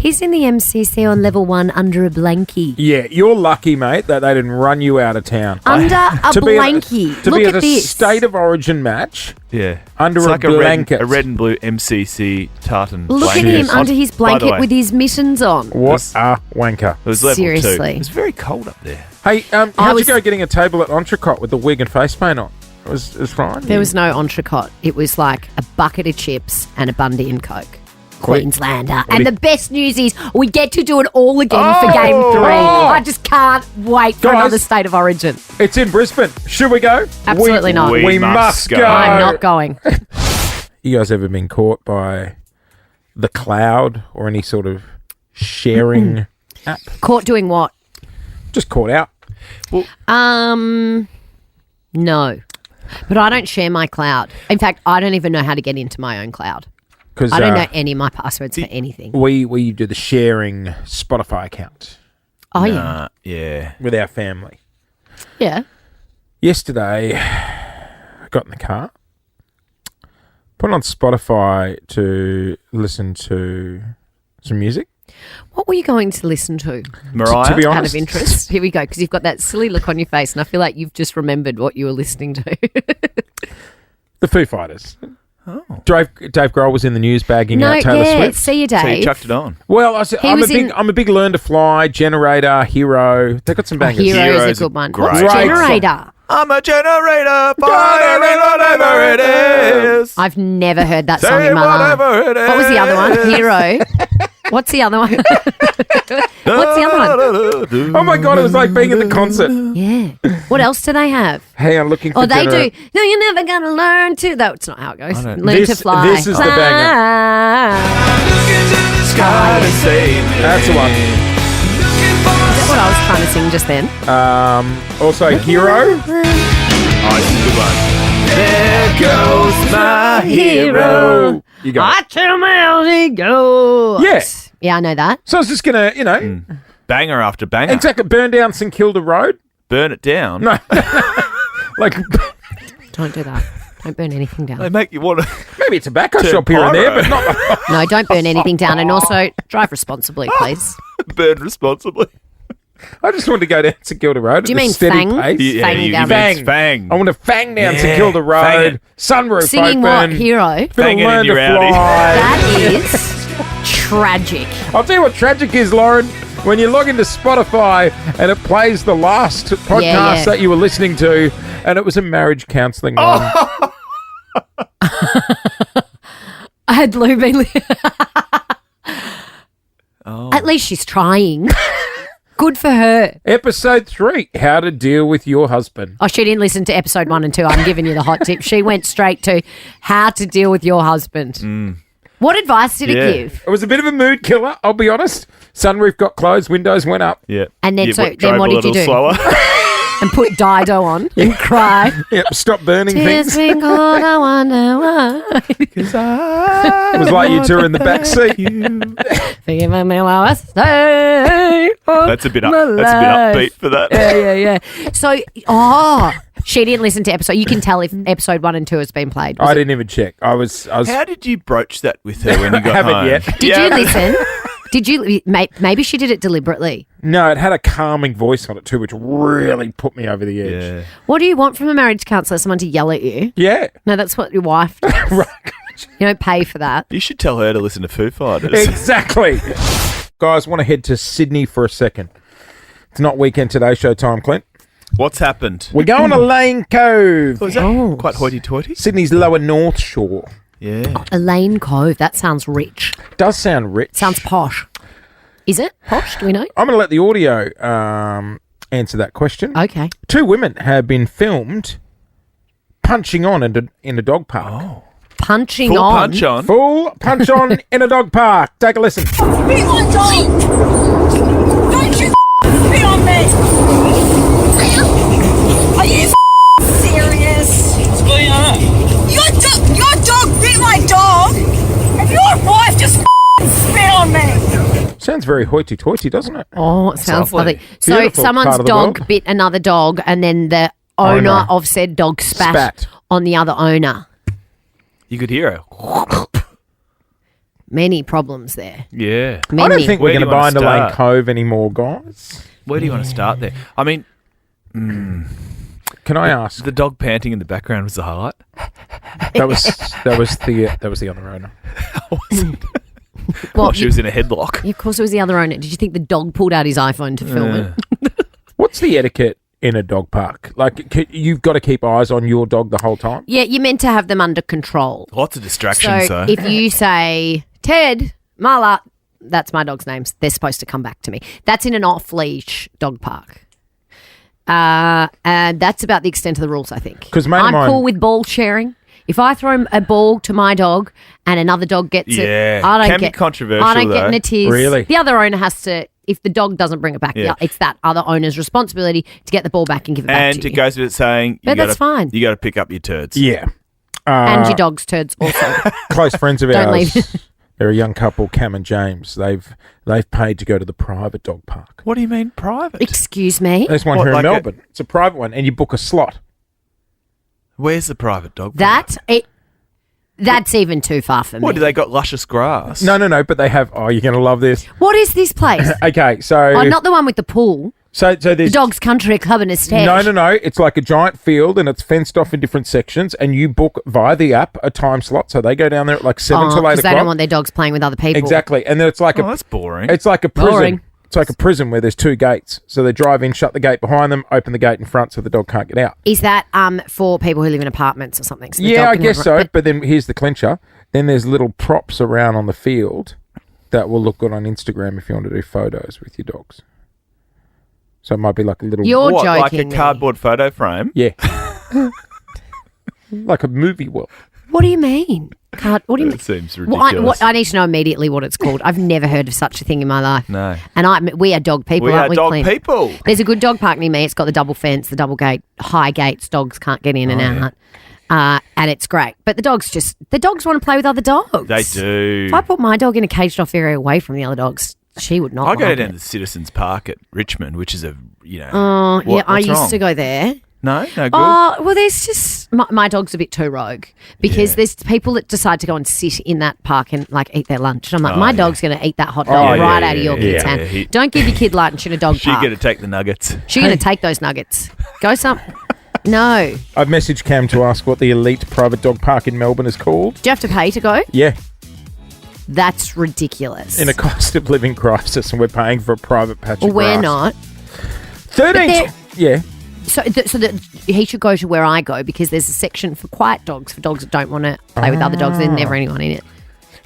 He's in the MCC on level 1 under a blankie. Yeah, you're lucky, mate, that they didn't run you out of town. Under a To be at- blankie. To Look be at at a this. state of origin match Yeah. under It's a like blanket. a red and blue MCC tartan Look at blanket. him under his By the blanket way, with his mittens on. What a wanker. It was level 2. Seriously. It was very cold up there. Hey, how'd was- you go getting a table at Entrecôte with the wig and face paint on? It was fine. There was no entrecôte. It was like a bucket of chips and a Bundy and Coke. Queenslander. And the best news is we get to do it all again for Game 3. I just can't wait for Guys. another State of Origin. It's in Brisbane. Should we go? Absolutely not. We must go. I'm not going. You guys ever been caught by the cloud or any sort of sharing app? Caught doing what? Just caught out. No. But I don't share my cloud. In fact, I don't even know how to get into my own cloud. Because I don't know any of my passwords for anything. we do the sharing Spotify account Oh, yeah. Yeah. with our family. Yeah. Yesterday, I got in the car, put on Spotify to listen to some music. What were you going to listen to? Mariah? To be Out honest, of interest. Here we go, because you've got that silly look on your face, and I feel like you've just remembered what you were listening to. The Foo Fighters. Oh. Dave Grohl was in the news bagging out Taylor Swift. see you, So you Dave. chucked it on. Well, I'm was a big Learn to Fly, Generator, Hero. They've got some bangers. Hero's Hero's a good one. great What's song. Generator? I'm a generator, firing whatever it is. I've never heard that song Say in my life. whatever it is. What was the other one? Hero. What's the other one? What's the other one? Oh my God, it was like being in the concert. Yeah. What else do they have? Hey, I'm looking for Oh, they Generator. do. No, you're never gonna learn to. That's not how it goes. I don't- Learn to fly. This is the banger. Sky to save me. That's the one. Is that what I was trying to sing just then? Also, Hero. Oh, it's a good one. There goes my hero. You got it. I tell me he goes. Yeah. Yeah, I know that. So I was just going to, Banger after banger. exactly, burn down St Kilda Road. Burn it down. No. Like, Don't do that. Don't burn anything They down. make you want to. maybe a tobacco Turn shop here and there, pyro. but not. No, don't burn anything down. And also, drive responsibly, please. Burn responsibly. I just wanted to go down St Kilda Road. Do you at a mean steady fang? pace. Yeah, Fang you down. meant fang. I want to fang down Yeah, St Kilda fang Road. it. Sunroof Singing open. what? Hero? Bit of Fang it in Learn to your Audi. Fly. That is tragic. I'll tell you what tragic is, Lauren. When you log into Spotify and it plays the last podcast yeah. that you were listening to, and it was a marriage counselling one. Had Lou been... At least she's trying. Good for her. Episode 3, How to Deal with Your Husband. Oh, she didn't listen to episode 1 and 2. I'm giving you the hot tip. She went straight to how to deal with your husband. What advice did Yeah. it give? It was a bit of a mood killer, I'll be honest. Sunroof got closed, windows went up. Yeah. And then- so drove then what a did you little do? Slower. And put Dido on and cry. Yep, stop burning Tears things. been cold, I wonder why. It was like you two in the back seat. Forgive me while I stay. That's a bit upbeat for that. Yeah. So, she didn't listen to episode. You can tell if episode 1 and 2 has been played. I didn't even check. I was How did you broach that with her when you got Haven't home? yet. Did you listen? Did you? Maybe she did it deliberately. No, it had a calming voice on it too, which really put me over the edge. Yeah. What do you want from a marriage counsellor? Someone to yell at you? Yeah. No, that's what your wife does. Right. You don't pay for that. You should tell her to listen to Foo Fighters. Exactly. Guys, want to head to Sydney for a second. It's not Weekend Today show time, Clint. What's happened? We're going to Lane Cove, Was that quite hoity-toity? Sydney's lower North Shore. Yeah. Elaine Cove. That sounds rich. Does sound rich. Sounds posh. Is it posh? Do we know? I'm going to let the audio answer that question. Okay. 2 women have been filmed punching on in a dog park. Oh. Punching Full on. punch on. Full punch on in a dog park. Take a listen. Spit my dog! Don't you spit on me! Are you serious? What's going on? Your dog bit my dog, and your wife just spit on me! Sounds very hoity-toity, doesn't it? Oh, it sounds Lovely. lovely. So Beautiful someone's part of the dog world. bit another dog, and then the owner of said dog spat on the other owner. You could hear her. Many problems there. Yeah. Many. I don't think Where we're do going to you buy wanna into Lane start? Cove anymore, guys. Where do you want to start there? I mean, Can I ask? the dog panting in the background was the highlight. That was the other owner. Well, She was in a headlock. of course, it was the other owner. Did you think the dog pulled out his iPhone to film it? What's the etiquette in a dog park? Like, you've got to keep eyes on your dog the whole time. Yeah, you're meant to have them under control. Lots of distractions, So though. if you say, Ted, Marla, that's my dog's names, they're supposed to come back to me. That's in an off-leash dog park. And that's about the extent of the rules, I think. 'Cause mate of I'm mine- cool with ball sharing. If I throw a ball to my dog and another dog gets Yeah. it, I don't Can be get controversial, I don't get though. in a tears. Really? The other owner has to. If the dog doesn't bring it back, Yeah. it's that other owner's responsibility to get the ball back and give it back And to it you. goes with saying, But that's fine. You got to pick up your turds. Yeah. And your dog's turds also. Close friends of Don't ours. leave. They're a young couple, Cam and James. They've paid to go to the private dog park. What do you mean private? Excuse me. There's one What, here in like Melbourne. It's a private one, and you book a slot. Where's the private dog park? That's even too far for me. What, do they got luscious grass? No, but they have. Oh, you're going to love this. What is this place? Okay, so Oh, not the one with the pool. So The there's Dogs Country Club and Estate. no. It's like a giant field and it's fenced off in different sections, and you book via the app a time slot. So they go down there at like 7 till 8 because o'clock. they don't want their dogs playing with other people. Exactly, and then it's like that's boring. It's like a prison. Boring. It's like a prison where there's 2 gates. So they drive in, shut the gate behind them, open the gate in front, so the dog can't get out. Is that for people who live in apartments or something? So the Yeah, dog I can guess have- so. But then here's the clincher. Then there's little props around on the field that will look good on Instagram if you want to do photos with your dogs. So it might be like a little... You're What, like a joking me. cardboard photo frame? Yeah. Like a movie will. What do you mean? What do you mean? It seems Well, ridiculous. I need to know immediately what it's called. I've never heard of such a thing in my life. No. And we are dog people, We aren't are we? dog Clint? people. There's a good dog park near me. It's got the double fence, the double gate, high gates. Dogs can't get in and out. And it's great. But the dogs want to play with other dogs. They do. If I put my dog in a caged off area away from the other dogs, she would not I go like down it. to Citizens Park at Richmond, which is Yeah, What's I used wrong? to go there. No good. Oh, well, there's just... My dog's a bit too rogue because there's people that decide to go and sit in that park and, like, eat their lunch. And I'm like, my dog's going to eat that hot dog right out of your kid's hand. Don't give your kid lunch in a dog She's park. going to take the nuggets. She's going to take those nuggets. Go some... No. I've messaged Cam to ask what the elite private dog park in Melbourne is called. Do you have to pay to go? Yeah. That's ridiculous. In a cost of living crisis, and we're paying for a private patch Well, of we're grass. not. 13... Yeah. So that he should go to where I go because there's a section for quiet dogs, for dogs that don't want to play with other dogs. There's never anyone in it.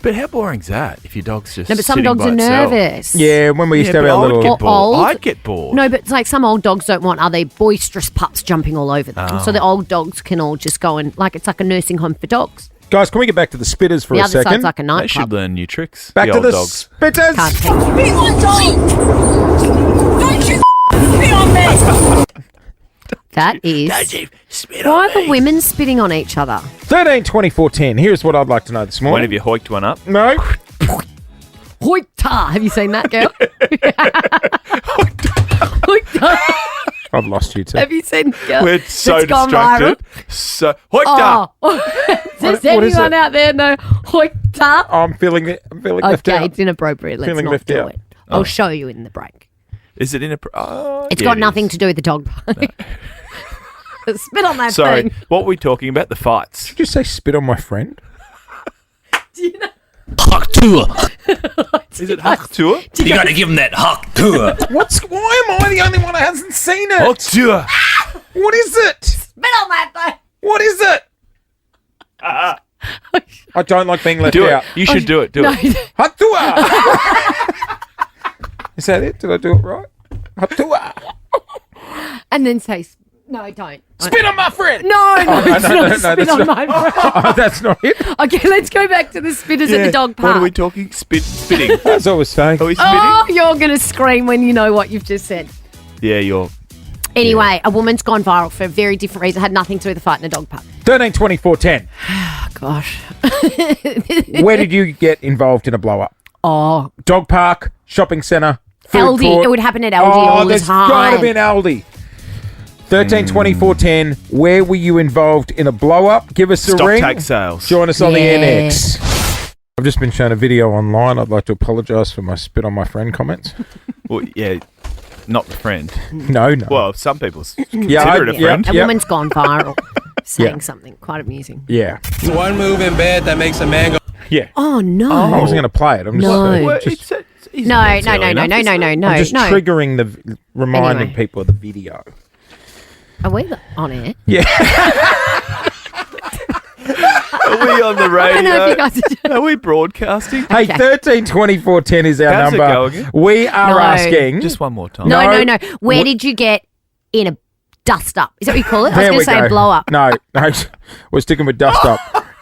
But how boring's that if your dog's just No, but some sitting dogs by are itself? nervous. Yeah, when we used to have our little... Get bored. Old. I'd get bored. No, but it's like some old dogs don't want other boisterous pups jumping all over them. So the old dogs can all just go and, like, it's like a nursing home for dogs. Guys, can we get back to the spitters for The a other second? side's like a They nightclub. should learn new tricks. Back the to old the dogs. spitters. Can't take it. Be my dog! Don't you spit on me! That is... Why are the women spitting on each other? 13, 24, 10. Here's what I'd like to know this When morning. have you hoiked one up? No. Hoita! Have you seen that, girl? Hoita! I've lost you too. Have you seen the girl? We're so that's gone distracted. viral? So hoiked Oh. Does What is anyone it? out there know Hoita? I'm feeling it. I'm feeling left Okay, out. it's inappropriate. Let's Feeling not left do out. it. I'll show you in the break. Is it in a... Oh, It's yeah, got it nothing is. to do with the dog park. Spit on that Sorry, thing. what were we talking about? The fights. Did you say spit on my friend? Do you know? Huck tour. Is it Huck Tour? You got to give him that Huck tour. Why am I the only one that hasn't seen it? Huck Tour. What is it? Spit on that thing. What is it? I don't like being left Do out. it. You should do it. Do No, it. Hatua! Is that it? Did I do it right? Hatua! and then say, no, don't. Spit on my friend! No, it's no, not spit that's on not- my friend. Oh, that's not it. Okay, let's go back to the spitters at the dog park. What are we talking? Spitting. As I was saying. Are we spitting? Oh, you're going to scream when you know what you've just said. Yeah, you're... Anyway, a woman's gone viral for a very different reason. Had nothing to do with the fight in a dog park. 13, 24, 10. Oh, gosh. Where did you get involved in a blow up? Oh, Dog park, shopping centre, food Aldi. court. It would happen at Aldi Oh, all the there's time. got to be an Aldi. 13, 24, 10. Where were you involved in a blow up? Give us a Stock ring. take sales. Join us on the Yeah. NX. I've just been shown a video online. I'd like to apologise for my spit on my friend comments. Well, yeah, not the friend. No. Well, some people consider Yeah, it a yeah. friend. A woman's gone viral saying Yeah. something quite amusing. Yeah. It's one move in bed that makes a man go. Yeah. Oh, no. I wasn't going to play it. I'm just, No. Well, just, it's No, easy. no, no, no, no, no, no, no, I'm just no. triggering reminding Anyway. people of the video. Are we on air? Yeah. Are we on the I don't know if you radio? guys are Are we broadcasting? Hey, Okay. 13, 24, 10 is our How's it number. go again? We are No. asking. Just one more time. No. No. Where did you get in a dust up? Is that what you call it? I was There going we to say go. a blow up. No. We're sticking with dust up.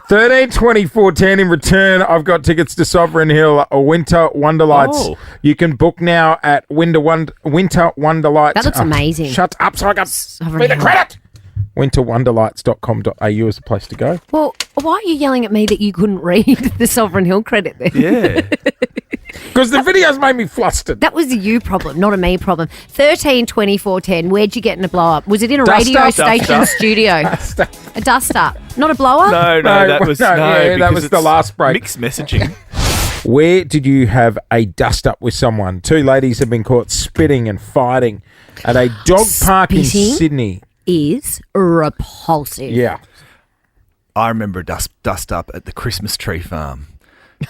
13, 24, 10 in return. I've got tickets to Sovereign Hill, a Winter Wonderlights. Oh. You can book now at Winter Wonderlights. That looks amazing. Shut up so I can Sovereign be the Hill. credit. Winterwonderlights.com.au is the place to go. Well, why are you yelling at me that you couldn't read the Sovereign Hill credit then? Yeah. Because the videos made me flustered. That was a you problem, not a me problem. 13, 24, 10. Where'd you get in a blow up? Was it in a Dust radio up. station Dust up. studio? A dust up, not a blow up. No, No, that was no, yeah, that because was the it's last break. Mixed messaging. Where did you have a dust-up with someone? 2 ladies have been caught spitting and fighting at a dog park in Spitting? Sydney. Is repulsive. Yeah. I remember a dust up at the Christmas tree farm.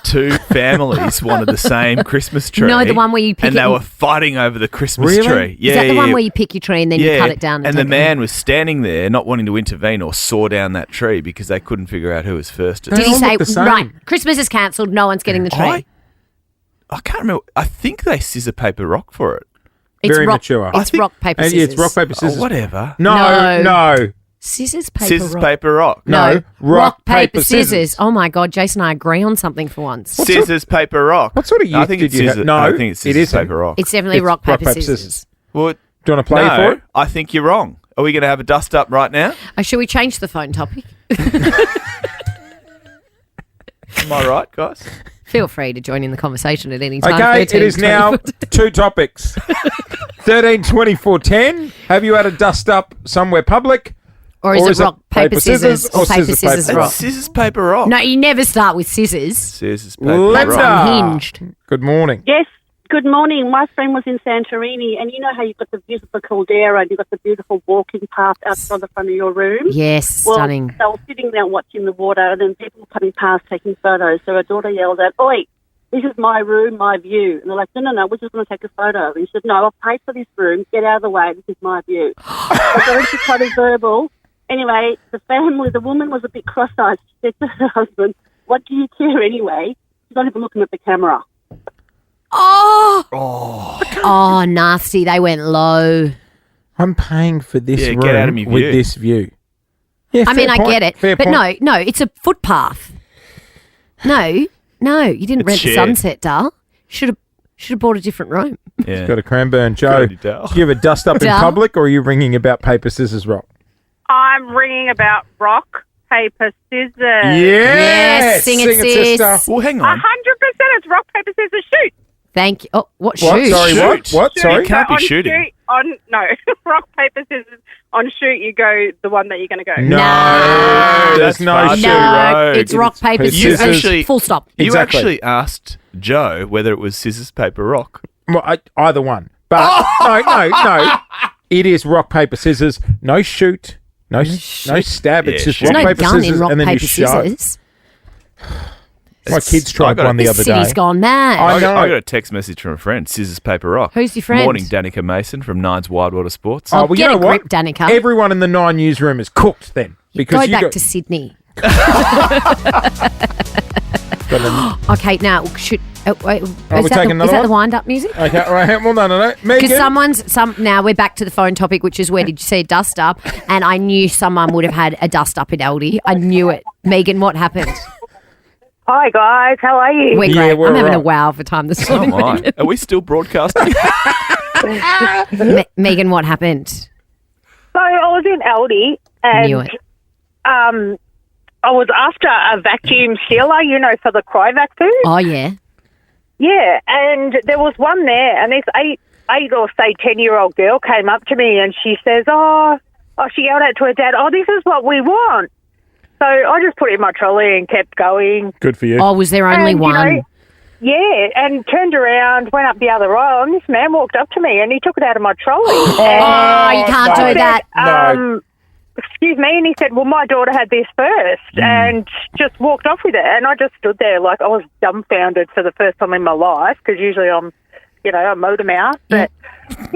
2 families wanted the same Christmas tree. No, the one where you pick and it they and- were fighting over the Christmas Really? tree. Is that the one where you pick your tree and then you cut it down? And the take it man home? was standing there not wanting to intervene or saw down that tree because they couldn't figure out who was first. Did he all say, look the same. right, Christmas is cancelled, no one's getting the tree? I can't remember. I think they scissor, paper, rock for it. It's Very rock, mature. It's rock, paper, And scissors. it's rock, paper, scissors. Oh, whatever. No. Scissors, paper, Scissors, rock. paper, rock. No. Rock, paper, scissors. Oh my God, Jason and I agree on something for once. Scissors, paper, rock. What sort of I youth think did it's you have? scissors. No, I think it's it scissors, isn't. paper, rock. It's definitely It's rock, paper, scissors. Well, Do you want to play no, for it? I think you're wrong. Are we going to have a dust up right now? Should we change the phone topic? Am I right, guys? Feel free to join in the conversation at any time. Okay, 13, it is now 2 topics. 13, 24, 10. Have you had a dust-up somewhere public? Or is it rock, paper, scissors, or paper, scissors, paper, rock? Scissors, paper, rock. No, you never start with scissors. Scissors, paper, Linda. rock. Unhinged. Good morning. Yes, good morning. My friend was in Santorini, and you know how you've got the beautiful caldera and you've got the beautiful walking path outside the front of your room? Yes, stunning. Well, they were sitting there watching the water, and then people were coming past taking photos. So her daughter yelled out, "Oi, this is my room, my view." And they're like, no, we're just going to take a photo. And he said, "No, I've paid for this room. Get out of the way. This is my view." So got into quite a verbal. Anyway, the woman was a bit cross-eyed. She said to her husband, "What do you care anyway? She's not even looking at the camera." Oh, nasty. They went low. I'm paying for this Yeah, room get out of me with view. this view. Yeah, I mean, fair I point, get it. fair But point. no, it's a footpath. No, you didn't It's rent the shared. Sunset, Dal. Should have bought a different room. Yeah. Got a cranburn. Joe, Good idea. do you have a dust-up in Dal? public, or are you ringing about paper, scissors, rock? I'm ringing about rock, paper, scissors. Yes! sing it, sis. sister. Well, hang 100% on. it's rock, paper, scissors, shoot. Thank you. Oh, what What? shoot? Sorry, what? Shoot. What? Shoot. Sorry? You can't be On shooting. Shoot, no, rock, paper, scissors. On shoot, you go the one that you're going to go. No, No. there's That's no far shoot. too No, rogue. it's rock, paper, You scissors. actually- Full stop. You Exactly. actually asked Joe whether it was scissors, paper, rock. Well, either one. But no. It is rock, paper, scissors. No shoot. No stab. It's Yeah, just shoot. rock, There's no paper, gun scissors, in rock, and then paper, you show. scissors. My kids tried got one the This other city's day. gone mad. I know. I got a text message from a friend. Scissors, paper, rock. Who's your friend? Morning, Danica Mason from Nine's Widewater Sports. Oh, well, Get you a know what? grip, Danica. Everyone in the 9 newsroom is cooked then. Because Go you back got, to Sydney. got an- Okay, now should. Wait, we is that taking the, another is that one? the wind-up music? Okay, all right. Well, no. Megan. Because now we're back to the phone topic, which is where did you see a dust up? And I knew someone would have had a dust up in Aldi. I knew it. Megan, what happened? Hi, guys. How are you? We're Yeah, great. we're I'm having a right. wow of a time this Oh, morning. my. Are we still broadcasting? Megan, what happened? So I was in Aldi, Knew and it. I was after a vacuum sealer, for the Cryovac food. Oh, yeah. Yeah, and there was one there, and this eight or say 10-year-old girl came up to me, and she says, she yelled out to her dad, "Oh, this is what we want." So I just put it in my trolley and kept going. Good for you. Oh, was there only And, one? Yeah, and turned around, went up the other aisle, and this man walked up to me, and he took it out of my trolley. Oh, you can't no. do that. No. Excuse me, and he said, "Well, my daughter had this first," and just walked off with it. And I just stood there like I was dumbfounded for the first time in my life, because usually I'm, a motor mouth. But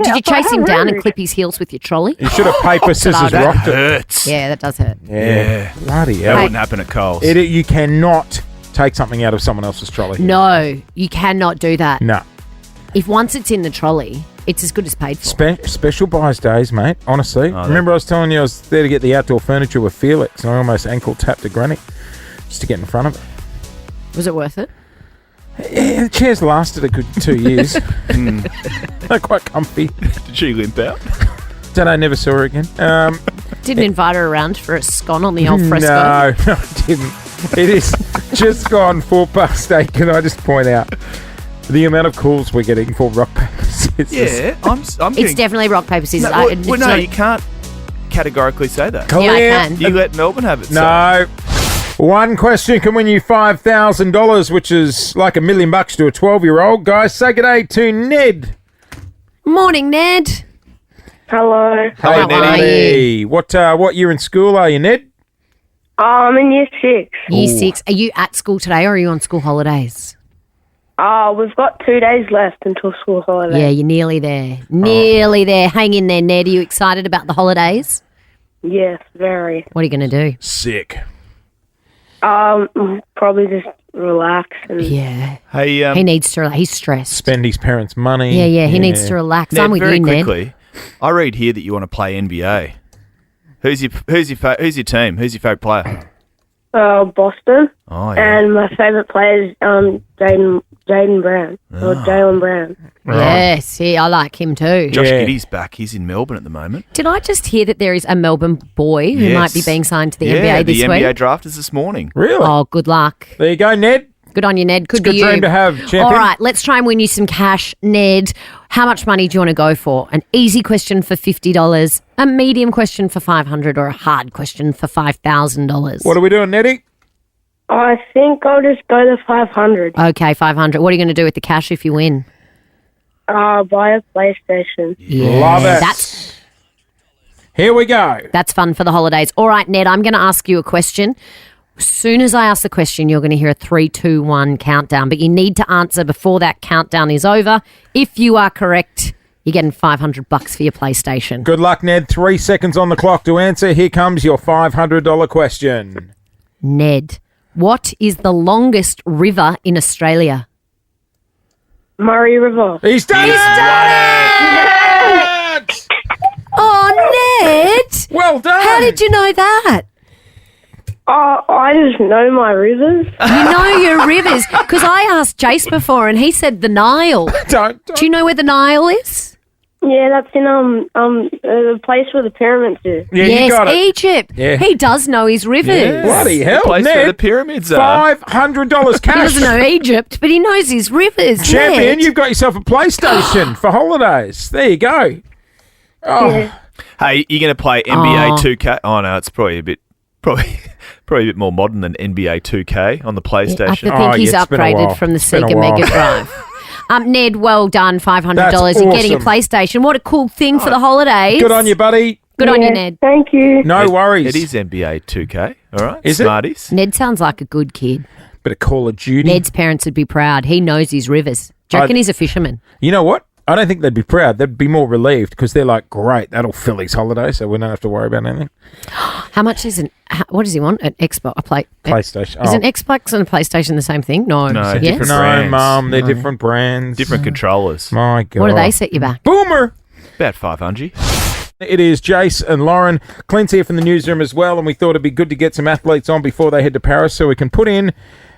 Did you chase him down and clip his heels with your trolley? You should have paper, scissors, That rocked it. hurts. Yeah, that does hurt. Yeah. Bloody That hell. wouldn't happen at Coles. You cannot take something out of someone else's trolley. No, you cannot do that. No. If once it's in the trolley, it's as good as paid for. Special buys days, mate. Honestly. Remember I was telling you I was there to get the outdoor furniture with Felix, and I almost ankle tapped a granny just to get in front of it. Was it worth it? Yeah, the chairs lasted a good 2 years. They're quite comfy. Did she limp out? Don't know, never saw her again. Didn't invite her around for a scone on the old fresco. No, I didn't. It is just gone 8:04. Can I just point out the amount of calls we're getting for rock, paper, scissors? Yeah, I'm It's getting... definitely rock, paper, scissors. No, It's no, not- you can't categorically say that. Yeah, I can. You let Melbourne have it. so. No. One question can win you $5,000, which is like $1 million to a 12-year-old. Guys, say good day to Ned. Morning, Ned. Hello. Hey, How are Ned. What year in school are you, Ned? I'm in year 6. Year 6. Are you at school today or are you on school holidays? We've got 2 days left until school holidays. Yeah, you're nearly there. Nearly there. Hang in there, Ned. Are you excited about the holidays? Yes, very. What are you going to do? Sick. Probably just relax. And Yeah. Hey, He needs to. He's stressed. Spend his parents' money. Yeah. He needs to relax. Ned, I'm with very you, Ned. quickly, I read here that you want to play NBA. Who's your team? Who's your favourite player? Boston. Oh, yeah. And my favourite player is Jaden Brown. Or Jalen Brown. Yes, I like him too. Josh Giddey's back. He's in Melbourne at the moment. Did I just hear that there is a Melbourne boy who Yes. might be being signed to the Yeah, NBA this the week? NBA draft is this morning. Really? Oh, good luck. There you go, Ned. Good on you, Ned. Good It's a good for you. dream to have, champion. All right, let's try and win you some cash, Ned. How much money do you want to go for? An easy question for $50, a medium question for $500, or a hard question for $5,000? What are we doing, Neddy? I think I'll just go to 500. Okay, 500. What are you going to do with the cash if you win? Buy a PlayStation. Love it. Here we go. That's fun for the holidays. All right, Ned, I'm going to ask you a question. As soon as I ask the question, you're going to hear a 3, 2, 1 countdown, but you need to answer before that countdown is over. If you are correct, you're getting $500 for your PlayStation. Good luck, Ned. 3 seconds on the clock to answer. Here comes your $500 question. Ned, what is the longest river in Australia? Murray River. He's done it! Oh, Ned! Well done. How did you know that? I just know my rivers. You know your rivers. Because I asked Jace before and he said the Nile. Don't. Do you know where the Nile is? Yeah, that's in the place where the pyramids is. Yeah, yes, you got it. Egypt. Yeah. He does know his rivers. Yeah. Bloody hell, The place where Ned. the pyramids are. $500 He cash. doesn't know Egypt, but he knows his rivers. Champion, Ned. you've got yourself a PlayStation for holidays. There you go. Oh, Yeah. Hey, you're going to play NBA 2K? Oh, no, it's probably a bit more modern than NBA 2K on the I PlayStation. think he's it's been a while. upgraded from the It's been a Sega while. Mega Drive. Ned, well done. $500. That's You're getting a awesome. PlayStation. What a cool thing for the holidays. good on you, buddy. Good on you, Yeah, Ned. Thank you. No worries. It is NBA 2K, all right? Is it? Smarties. Ned sounds like a good kid. Bit of Call of Duty. Ned's parents would be proud. He knows his rivers. Do you reckon he's a fisherman? You know what? I don't think they'd be proud. They'd be more relieved because they're like, great, that'll fill his holiday, so we don't have to worry about anything. How much is what does he want? An Xbox? PlayStation. Is an Xbox and a PlayStation the same thing? No. No, Yes? different No, brands. Mum, they're different brands. Different controllers. My God. What do they set you back? Boomer! About 500. It is Jace and Lauren. Clint's here from the newsroom as well, and we thought it'd be good to get some athletes on before they head to Paris so we can put in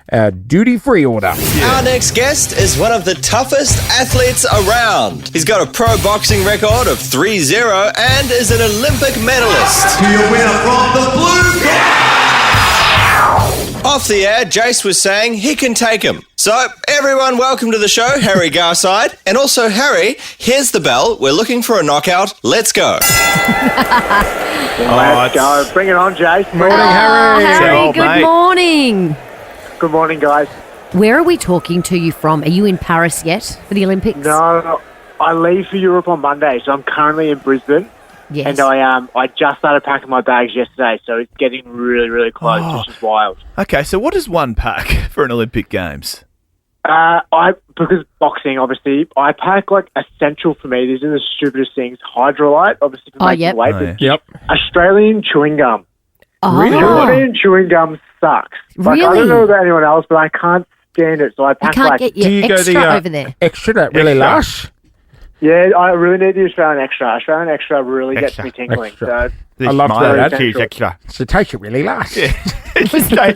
our duty-free order. Our next guest is one of the toughest athletes around. He's got a pro boxing record of 3-0 and is an Olympic medalist. To your winner from the blue Off the air, Jace was saying he can take him. So, everyone, welcome to the show, Harry Garside. And also, Harry, here's the bell. We're looking for a knockout. Let's go. Let's go. Bring it on, Jace. Morning, Harry. Harry, good morning. Good morning, guys. Where are we talking to you from? Are you in Paris yet for the Olympics? No, I leave for Europe on Monday, so I'm currently in Brisbane. Yes. And I just started packing my bags yesterday, so it's getting really, really close, which is wild. Okay, so what does one pack for an Olympic Games? Because boxing, obviously, I pack like essential for me. These are the stupidest things. Hydrolyte, obviously for making weight. But Yep. Australian chewing gum. Oh. Really? Australian chewing gum sucks. Like, I Really? don't know about anyone else, but I can't stand it. So I You pack can't like get Do you your go extra the, over there. Extra, that really Extra. lush? Yeah, I really need the Australian Extra. Australian Extra really gets me tingling. Extra. So I love My that. cheese extra. So it tastes really lush. Was that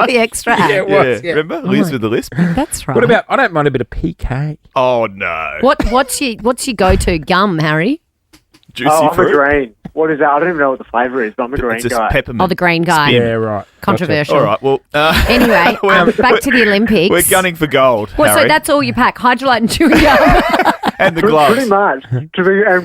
the extra ad? Yeah, it was. Yeah. Remember? Liz with the lisp? That's right. What about, I don't mind a bit of PK. Oh, no. What's your go-to gum, Harry? Juicy I'm a fruit? green. What is that? I don't even know what the flavour is, but I'm a green It's a guy. peppermint. Oh, the green guy. Spin. Yeah, right. Controversial. All right, well... Anyway, back to the Olympics. We're gunning for gold, Well, so Harry. that's all you pack, hydrolyte and chewing gum. And the gloves. Pretty much. And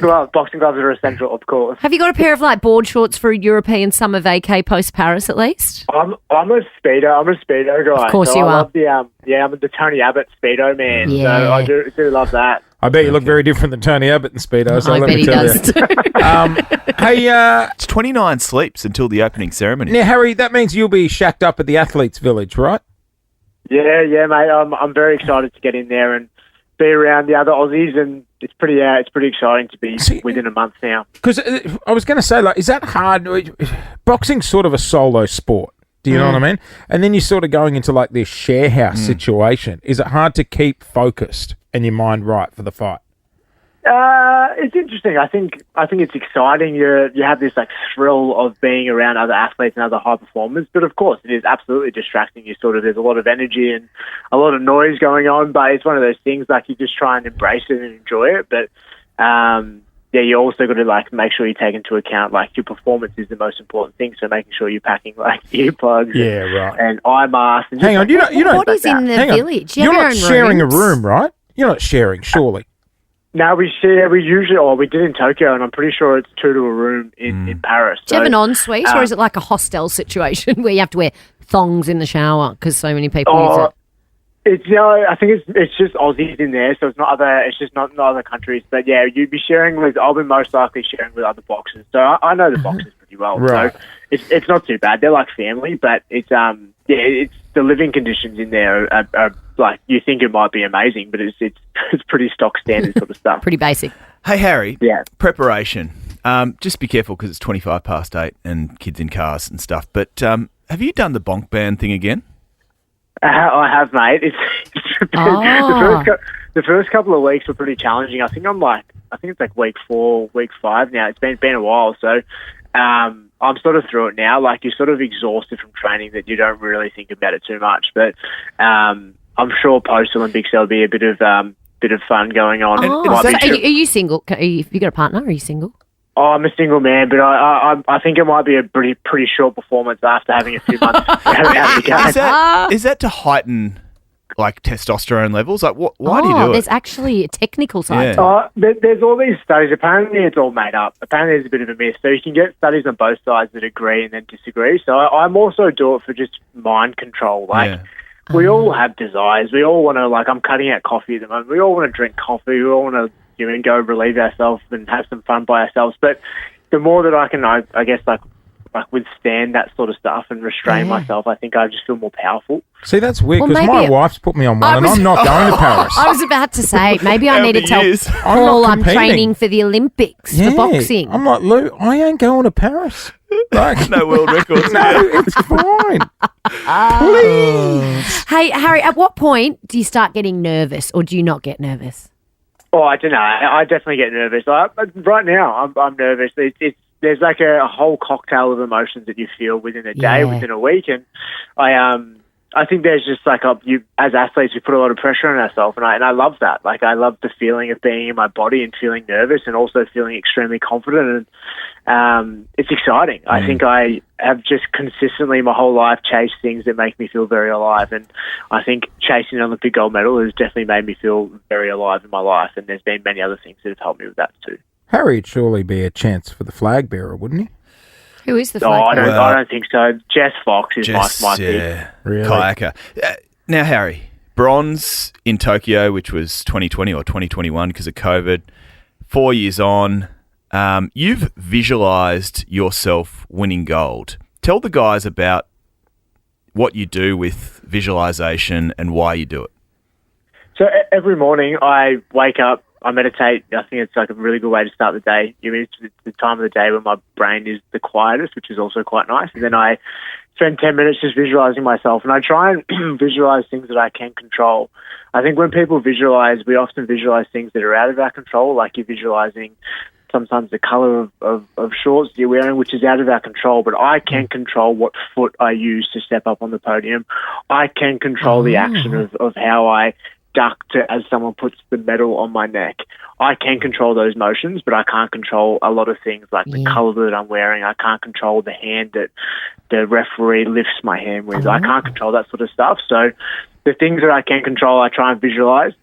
gloves. Boxing gloves are essential, of course. Have you got a pair of like board shorts for a European summer vacay post Paris at least? I'm a speedo. I'm a speedo guy. Of course so you I are. Love I'm the Tony Abbott speedo man. Yeah. So I do love that. I bet you look very different than Tony Abbott in Speedo, so I let bet me he tell does you. too. Hey, It's 29 sleeps until the opening ceremony. now, Harry, that means you'll be shacked up at the Athletes Village, right? Yeah, mate. I'm very excited to get in there and be around the other Aussies, and it's pretty exciting to be within a month now. Because I was going to say, like, is that hard? Boxing's sort of a solo sport. Do you know what I mean? And then you're sort of going into like this share house situation. Is it hard to keep focused and your mind right for the fight? It's interesting. I think it's exciting. You have this like thrill of being around other athletes and other high performers, but of course it is absolutely distracting. There's a lot of energy and a lot of noise going on, but it's one of those things like you just try and embrace it and enjoy it. But you also got to like make sure you take into account like your performance is the most important thing. So making sure you're packing like earplugs, and eye masks. And Hang on, you don't. What is in the village? You You're have not your own sharing rooms? a room, right? You're not sharing, surely. No, we share. We usually, we did in Tokyo, and I'm pretty sure it's 2 to a room in Paris. Do you have an ensuite, or is it like a hostel situation where you have to wear thongs in the shower because so many people use it? It's I think it's just Aussies in there, so it's not other. It's just not other countries. But yeah, you'd be sharing with. I'll be most likely sharing with other boxers, so I know the boxers pretty well. Right. So it's not too bad. They're like family, but it's it's the living conditions in there are like you think it might be amazing, but it's pretty stock standard sort of stuff. Pretty basic. Hey, Harry. Yeah. Preparation. Just be careful because it's 8:25 and kids in cars and stuff. But have you done the bonk band thing again? I have, mate. The first couple of weeks were pretty challenging. I think it's like week 4, week 5 now. It's been a while, so I'm sort of through it now. Like you're sort of exhausted from training that you don't really think about it too much. But I'm sure post Olympics there'll be a bit of fun going on. Are you single? Have you got a partner? Are you single? Oh, I'm a single man, but I think it might be a pretty short performance after having a few months out of the game. Is that to heighten like testosterone levels? Like why do you do it? There's actually a technical side. Yeah. There's all these studies. Apparently, it's all made up. Apparently, there's a bit of a myth. So you can get studies on both sides that agree and then disagree. So I'm also do it for just mind control. Like we all have desires. We all want to I'm cutting out coffee at the moment. We all want to drink coffee. We all want to go relieve ourselves and have some fun by ourselves. But the more that I can, I guess, like withstand that sort of stuff and restrain myself, I think I just feel more powerful. See, that's weird Well, because maybe my wife's put me on one and I'm not going to Paris. I was about to say, maybe I need to tell I'm Paul not I'm competing. training for the Olympics for boxing. I'm like, Lou, I ain't going to Paris. Like, no world records. No, it's fine. Please. Hey, Harry, at what point do you start getting nervous or do you not get nervous? Oh, I don't know. I definitely get nervous. Right now, I'm nervous. There's like a whole cocktail of emotions that you feel within a day, within a week, and I think there's just like you as athletes, we put a lot of pressure on ourselves, and I love that. Like I love the feeling of being in my body and feeling nervous, and also feeling extremely confident, and it's exciting. I think I have just consistently my whole life chased things that make me feel very alive, and I think chasing an Olympic gold medal has definitely made me feel very alive in my life, and there's been many other things that have helped me with that too. Harry'd surely be a chance for the flag bearer, wouldn't he? Who is the flag bearer? I don't think so. Jess Fox is my pick. Really? Kayaker. Now, Harry, bronze in Tokyo, which was 2020 or 2021 because of COVID, 4 years on. You've visualised yourself winning gold. Tell the guys about what you do with visualisation and why you do it. So every morning I wake up, I meditate. I think it's like a really good way to start the day. It's the time of the day when my brain is the quietest, which is also quite nice. And then I spend 10 minutes just visualizing myself, and I try and visualize things that I can control. I think when people visualize, we often visualize things that are out of our control, like you're visualizing sometimes the color of shorts you're wearing, which is out of our control, but I can control what foot I use to step up on the podium. I can control the action of how I duck as someone puts the medal on my neck. I can control those motions, but I can't control a lot of things like the color that I'm wearing. I can't control the hand that the referee lifts my hand with. I can't control that sort of stuff. So the things that I can control, I try and visualize.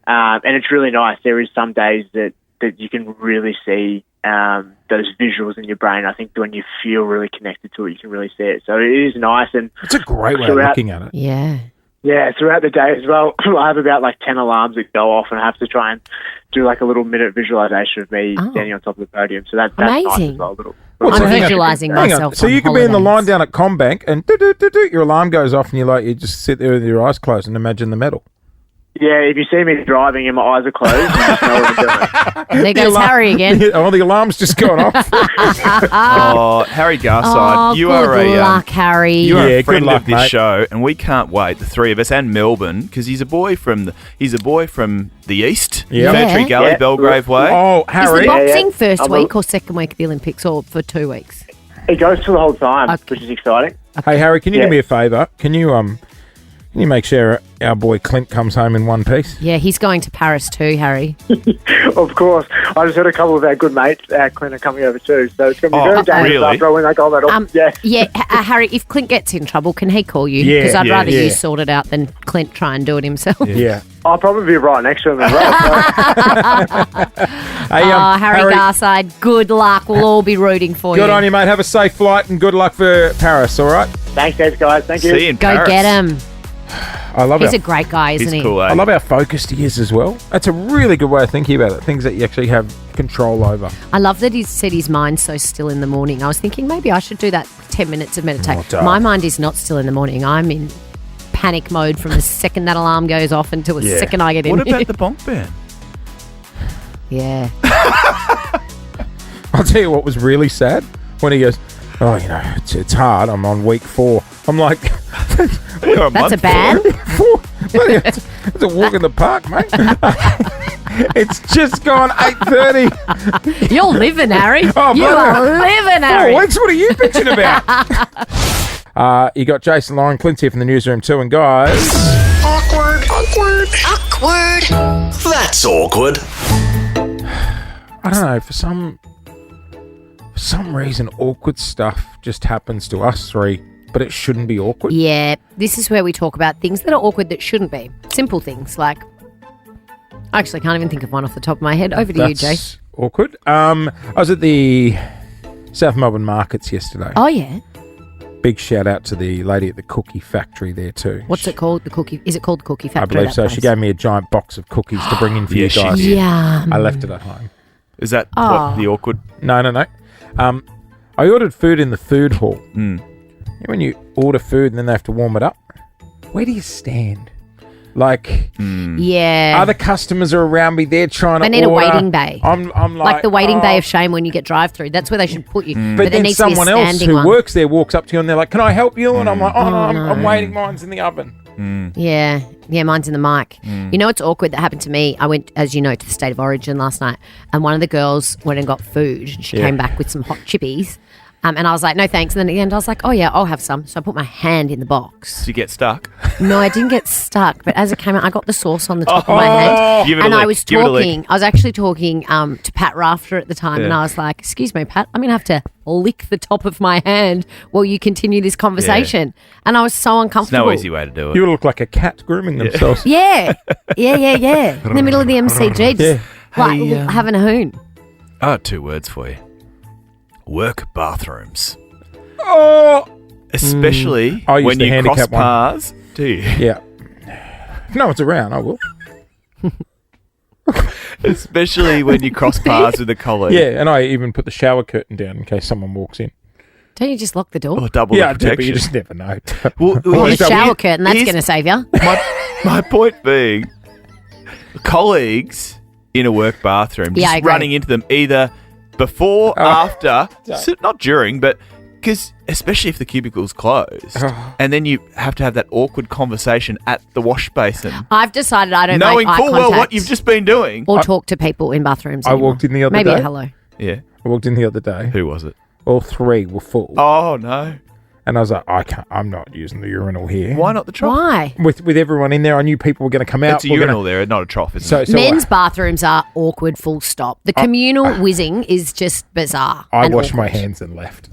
And it's really nice. There is some days that you can really see those visuals in your brain. I think when you feel really connected to it, you can really see it. So it is nice. And it's a great way of looking at it. Yeah. Yeah, throughout the day as well, I have about 10 alarms that go off, and I have to try and do a little minute visualization of me standing on top of the podium. So that's nice as well. I'm visualizing myself. So you could be in the line down at Combank and your alarm goes off and you just sit there with your eyes closed and imagine the medal. Yeah, if you see me driving and my eyes are closed, you just know what I'm doing. There goes Harry again. The alarm's just gone off. Harry Garside, you good are luck, Harry. You are a friend luck, of this mate. show, and we can't wait, the three of us and Melbourne, because he's a boy from the east, Fantry Gully, Belgrave Way. Oh, Is Harry. the boxing first week or second week of the Olympics, or for 2 weeks? It goes for the whole time, which is exciting. Hey, Harry, can you do me a favour? Can you make sure our boy Clint comes home in one piece? Yeah, he's going to Paris too, Harry. Of course. I just heard a couple of our good mates, Clint, are coming over too. So it's going to be very dangerous after I win that gold medal. Harry, if Clint gets in trouble, can he call you? Yeah, Because I'd rather you sort it out than Clint try and do it himself. Yeah. I'll probably be right next to him as well. Harry Garside, good luck. We'll all be rooting for you. Good on you, mate. Have a safe flight and good luck for Paris, all right? Thanks, guys. Thank you. See you in Go Paris. get him. I love He's a great guy, isn't he? Cool, eh? I love how focused he is as well. That's a really good way of thinking about it. Things that you actually have control over. I love that he said his mind's so still in the morning. I was thinking maybe I should do that 10 minutes of meditation. dark. My mind is not still in the morning. I'm in panic mode from the second that alarm goes off until the second I get in. What about the bonk ban? Yeah. I'll tell you what was really sad when he goes, oh, it's hard. I'm on week 4. I'm like, That's a ban? It's a walk in the park, mate. It's just gone 8:30. You're living, Harry. Oh, you are living, Harry. 4 weeks? What are you bitching about? You got Jason, Lauren, Clint here from the newsroom too, and guys. Awkward. That's awkward. I don't know, for some reason, awkward stuff just happens to us three, but it shouldn't be awkward. Yeah, this is where we talk about things that are awkward that shouldn't be. Simple things like, I actually can't even think of one off the top of my head. Over to you, Jace. Awkward. I was at the South Melbourne markets yesterday. Oh, yeah. Big shout out to the lady at the cookie factory there too. What's it called? The cookie? Is it called the cookie factory? I believe so. Place? She gave me a giant box of cookies to bring in for you she guys. did. Yum. I left it at home. Is that what the awkward? No. I ordered food in the food hall. Mm. When you order food and then they have to warm it up, where do you stand? Like, Yeah. other customers are around me. They're trying to They need order. a waiting bay. I'm like the waiting bay of shame when you get drive-through. That's where they should put you. But there then needs to be a someone else standing who one. works there walks up to you and they're like, "Can I help you?" And I'm like, "Oh, no, I'm waiting. Mine's in the oven." Yeah, mine's in the mic. You know, it's awkward that happened to me. I went, as you know, to the State of Origin last night, and one of the girls went and got food. And she came back with some hot chippies. And I was like, no thanks. And then at the end, I was like, oh yeah, I'll have some. So I put my hand in the box. Did you get stuck? No, I didn't get stuck. But as it came out, I got the sauce on the top of my hand. Give it a And lick. I was Give it a lick. talking. I was actually talking to Pat Rafter at the time. And Yeah. I was like, excuse me, Pat, I'm going to have to lick the top of my hand while you continue this conversation. And I was so There's uncomfortable. no easy way to do it. You look like a cat grooming themselves. Yeah. In the middle of the MCG, just Hey, having a hoon. I got 2 words for you. Work bathrooms. Oh, Especially I use when the you handicap cross one. paths. Do you? yeah. If no one's around, I will. Especially when you cross paths with a colleague. Yeah, and I even put the shower curtain down in case someone walks in. Don't you just lock the door? Or double Yeah, I the do, but protection. you just never know. Well, Or the here's- shower curtain, that's here's going to save you. My point being, colleagues in a work bathroom, Yeah, I just agree. running into them either before, after, not during, but because especially if the cubicle's closed, and then you have to have that awkward conversation at the wash basin, I've decided I don't knowing make eye full contact well what you've just been doing. or talk to people in bathrooms I anymore. walked in the other Maybe day. a hello. Yeah. I walked in the other day. Who was it? All 3 were full. Oh no! And I was like, I'm not using the urinal here. Why not the trough? Why? With everyone in there, I knew people were going to come out. It's a We're urinal there, not a trough, isn't it? So Men's bathrooms are awkward, full stop. The communal whizzing is just bizarre. I and washed my awkward. hands and left.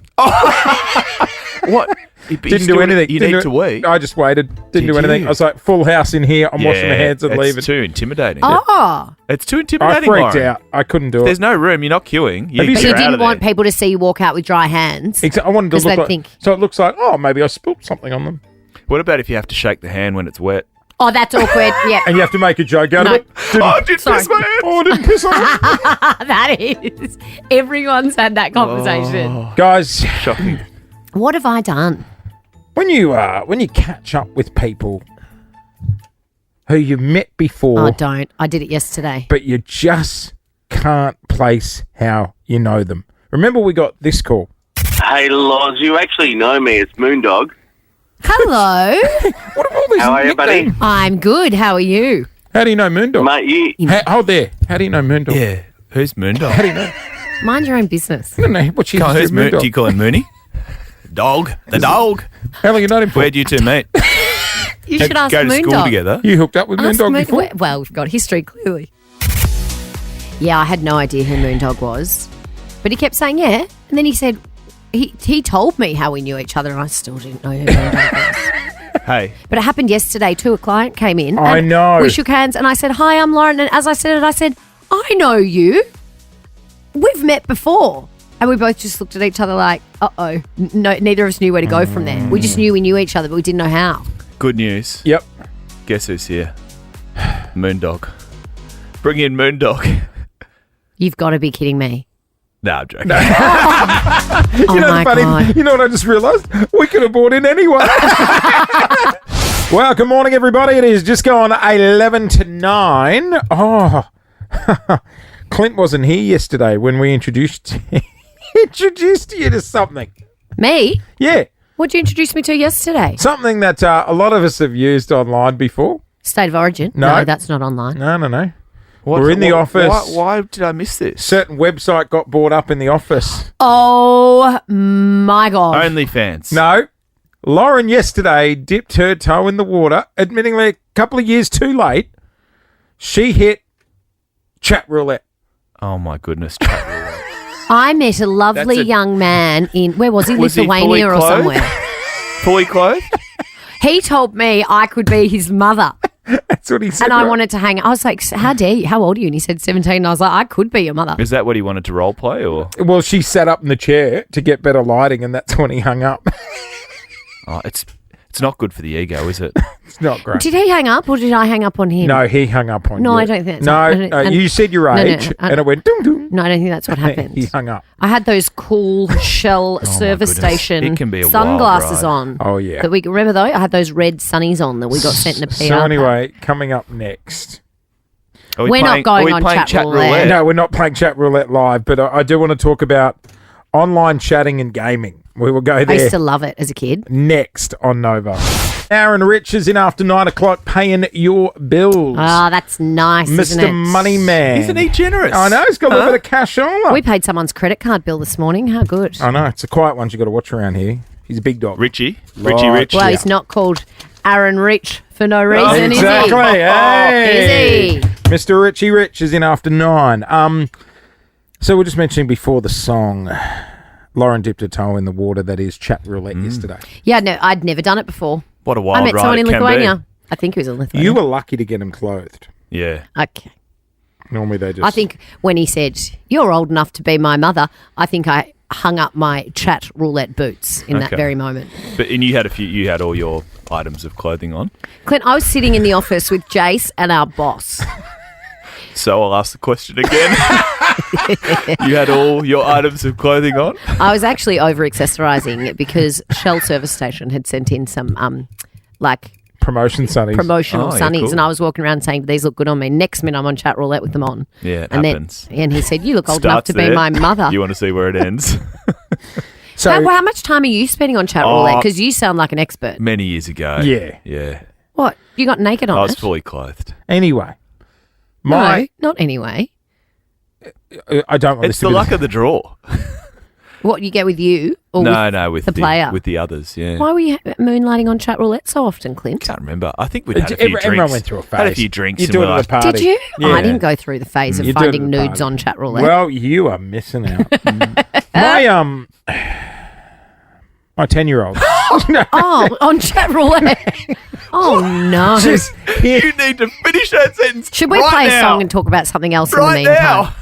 What? Didn't do anything. You Didn't need do- to wait. I just waited. Didn't do anything. you? I was like, full house in here. I'm washing my hands and leaving. It's too intimidating. Oh. It's too I intimidating, freaked Lauren. out. I couldn't do it. There's no room. You're not queuing. Have you But seen- you get out didn't of there. want people to see you walk out with dry hands. I wanted to 'Cause look they'd like, think- so it looks like, oh, maybe I spilled something on them. What about if you have to shake the hand when it's wet? Oh, that's awkward. Yeah. And you have to make a joke out No. of it. I did Sorry. piss my hand. Oh, I didn't piss on it. That is. Everyone's had that conversation. Guys, Shocking. What have I done? when you catch up with people who you met before, Oh, don't. I did it yesterday. but you just can't place how you know them. Remember, we got this call. Hey, Loz, you actually know me. It's Moondog. Hello. What are all these How are you, buddy? nicknames? I'm good. How are you? How do you know Moondog? Mate, you... Hold there. How do you know Moondog? Yeah. Who's Moondog? How do you know? Mind your own business. I don't know. What's your history Who's of Moon? Moondog? Do you call him Mooney? Dog. The dog. How long you known him for? Where do you two meet? You should ask Go to school Moondog. together. You hooked up with Ask Moondog Moon- before? Well, we've got history, clearly. Yeah, I had no idea who Moondog was. But he kept saying, yeah. And then he said, he told me how we knew each other, and I still didn't know who Moondog was. Hey. But it happened yesterday too. A client came in. I and know. We shook hands, and I said, hi, I'm Lauren. And as I said it, I said, I know you. We've met before. And we both just looked at each other like, uh-oh. No, neither of us knew where to go from there. We just knew we knew each other, but we didn't know how. Good news. Yep. Guess who's here? Moondog. Bring in Moondog. You've got to be kidding me. Nah, I'm joking. Oh You know, my the funny, God. you know what I just realised? We could have bought in anyway. Well, good morning, everybody. It is just gone 11 to 9. Oh, Clint wasn't here yesterday when we introduced you to something. Me? Yeah, What'd you introduce me to yesterday? something that a lot of us have used online before. State of Origin? No. That's not online. No. We're in the office. Why did I miss this? Certain website got bought up in the office. Oh my God. OnlyFans. No. Lauren yesterday dipped her toe in the water, admittingly a couple of years too late. She hit chat roulette. Oh my goodness. Chat roulette. I met a lovely That's a- young man in, where was he? Was he fully Lithuania or clothed? somewhere. Fully clothed? He told me I could be his mother. That's what he said. And I right? wanted to hang. I was like, how dare you? How old are you? And he said 17. And I was like, I could be your mother. Is that what he wanted to role play or? Well, she sat up in the chair to get better lighting, and that's when he hung up. Oh, it's not good for the ego, is it? It's not great. Did he hang up or did I hang up on him? No, he hung up on No, you. I don't think that's No, I don't- and- you said your No, no, age, I- and it went doom doom. No, I don't think that's what happened. He hung up. I had those cool Shell service goodness. station It can be a wild sunglasses ride. on. Oh, yeah. That we remember though. I had those red sunnies on that we got sent in a PR. So anyway, coming up next. Are we We're not playing- going are we on playing chat roulette. No, we're not playing chat roulette live, but I do want to talk about online chatting and gaming. We will go I there used to love it as a kid. next on Nova. Aaron Rich is in after 9 o'clock paying your bills. Ah, that's nice, isn't Mr. it? Money Man. Isn't he generous? I know, he's got a little bit of cash on. We paid someone's credit card bill this morning. How good. I know, it's a quiet one you got to watch around here. He's a big dog. Richie Right. Rich. Well, he's not called Aaron Rich for no reason, Exactly. Hey. is he? Mr. Richie Rich is in after 9. So we're just mentioning before the song, Lauren dipped her toe in the water that is chat roulette yesterday. Yeah, no, I'd never done it before. What a wild I met ride someone in it can Lithuania. be. I think he was in Lithuania. You were lucky to get him clothed. Yeah. Okay. Normally they just... I think when he said, you're old enough to be my mother, I think I hung up my chat roulette boots in that Okay. very moment. And you had all your items of clothing on. Clint, I was sitting in the office with Jace and our boss. So I'll ask the question again. You had all your items of clothing on? I was actually over-accessorising because Shell Service Station had sent in some, promotion sunnies. promotional Oh, yeah, sunnies, cool. and I was walking around saying, these look good on me. Next minute, I'm on chat roulette with them on. Yeah, it and happens. And he said, you look old enough Starts to be there. my mother. You want to see where it ends? So How much time are you spending on chat roulette? Because you sound like an expert. Many years ago. Yeah. Yeah. What? You got naked on I was it? fully clothed. anyway, No, not anyway. I don't want It's this to the be luck of the draw. What you get with you or with the player? with the others, yeah. Why were you moonlighting on chat roulette so often, Clint? Can't remember. I think we'd had a few Everyone drinks. went through a phase. Had a few drinks. You and do it we're at a party. Did you? Yeah. Oh, I didn't go through the phase of You do it at finding the nudes party. on chat roulette. Well, you are missing out. My 10-year-old. Oh, on chat roulette. Oh, no. You need to finish that sentence. Should we right play a now. song and talk about something else in the Right meantime? now.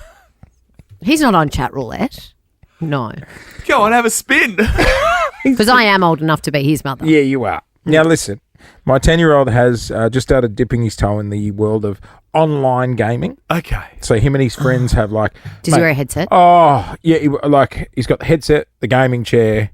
He's not on chat roulette. No. Go on, have a spin. Because I am old enough to be his mother. Yeah, you are. Now, listen. My 10-year-old has just started dipping his toe in the world of online gaming. Okay. So him and his friends have like... Does he wear a headset? Oh, yeah. He's got the headset, the gaming chair.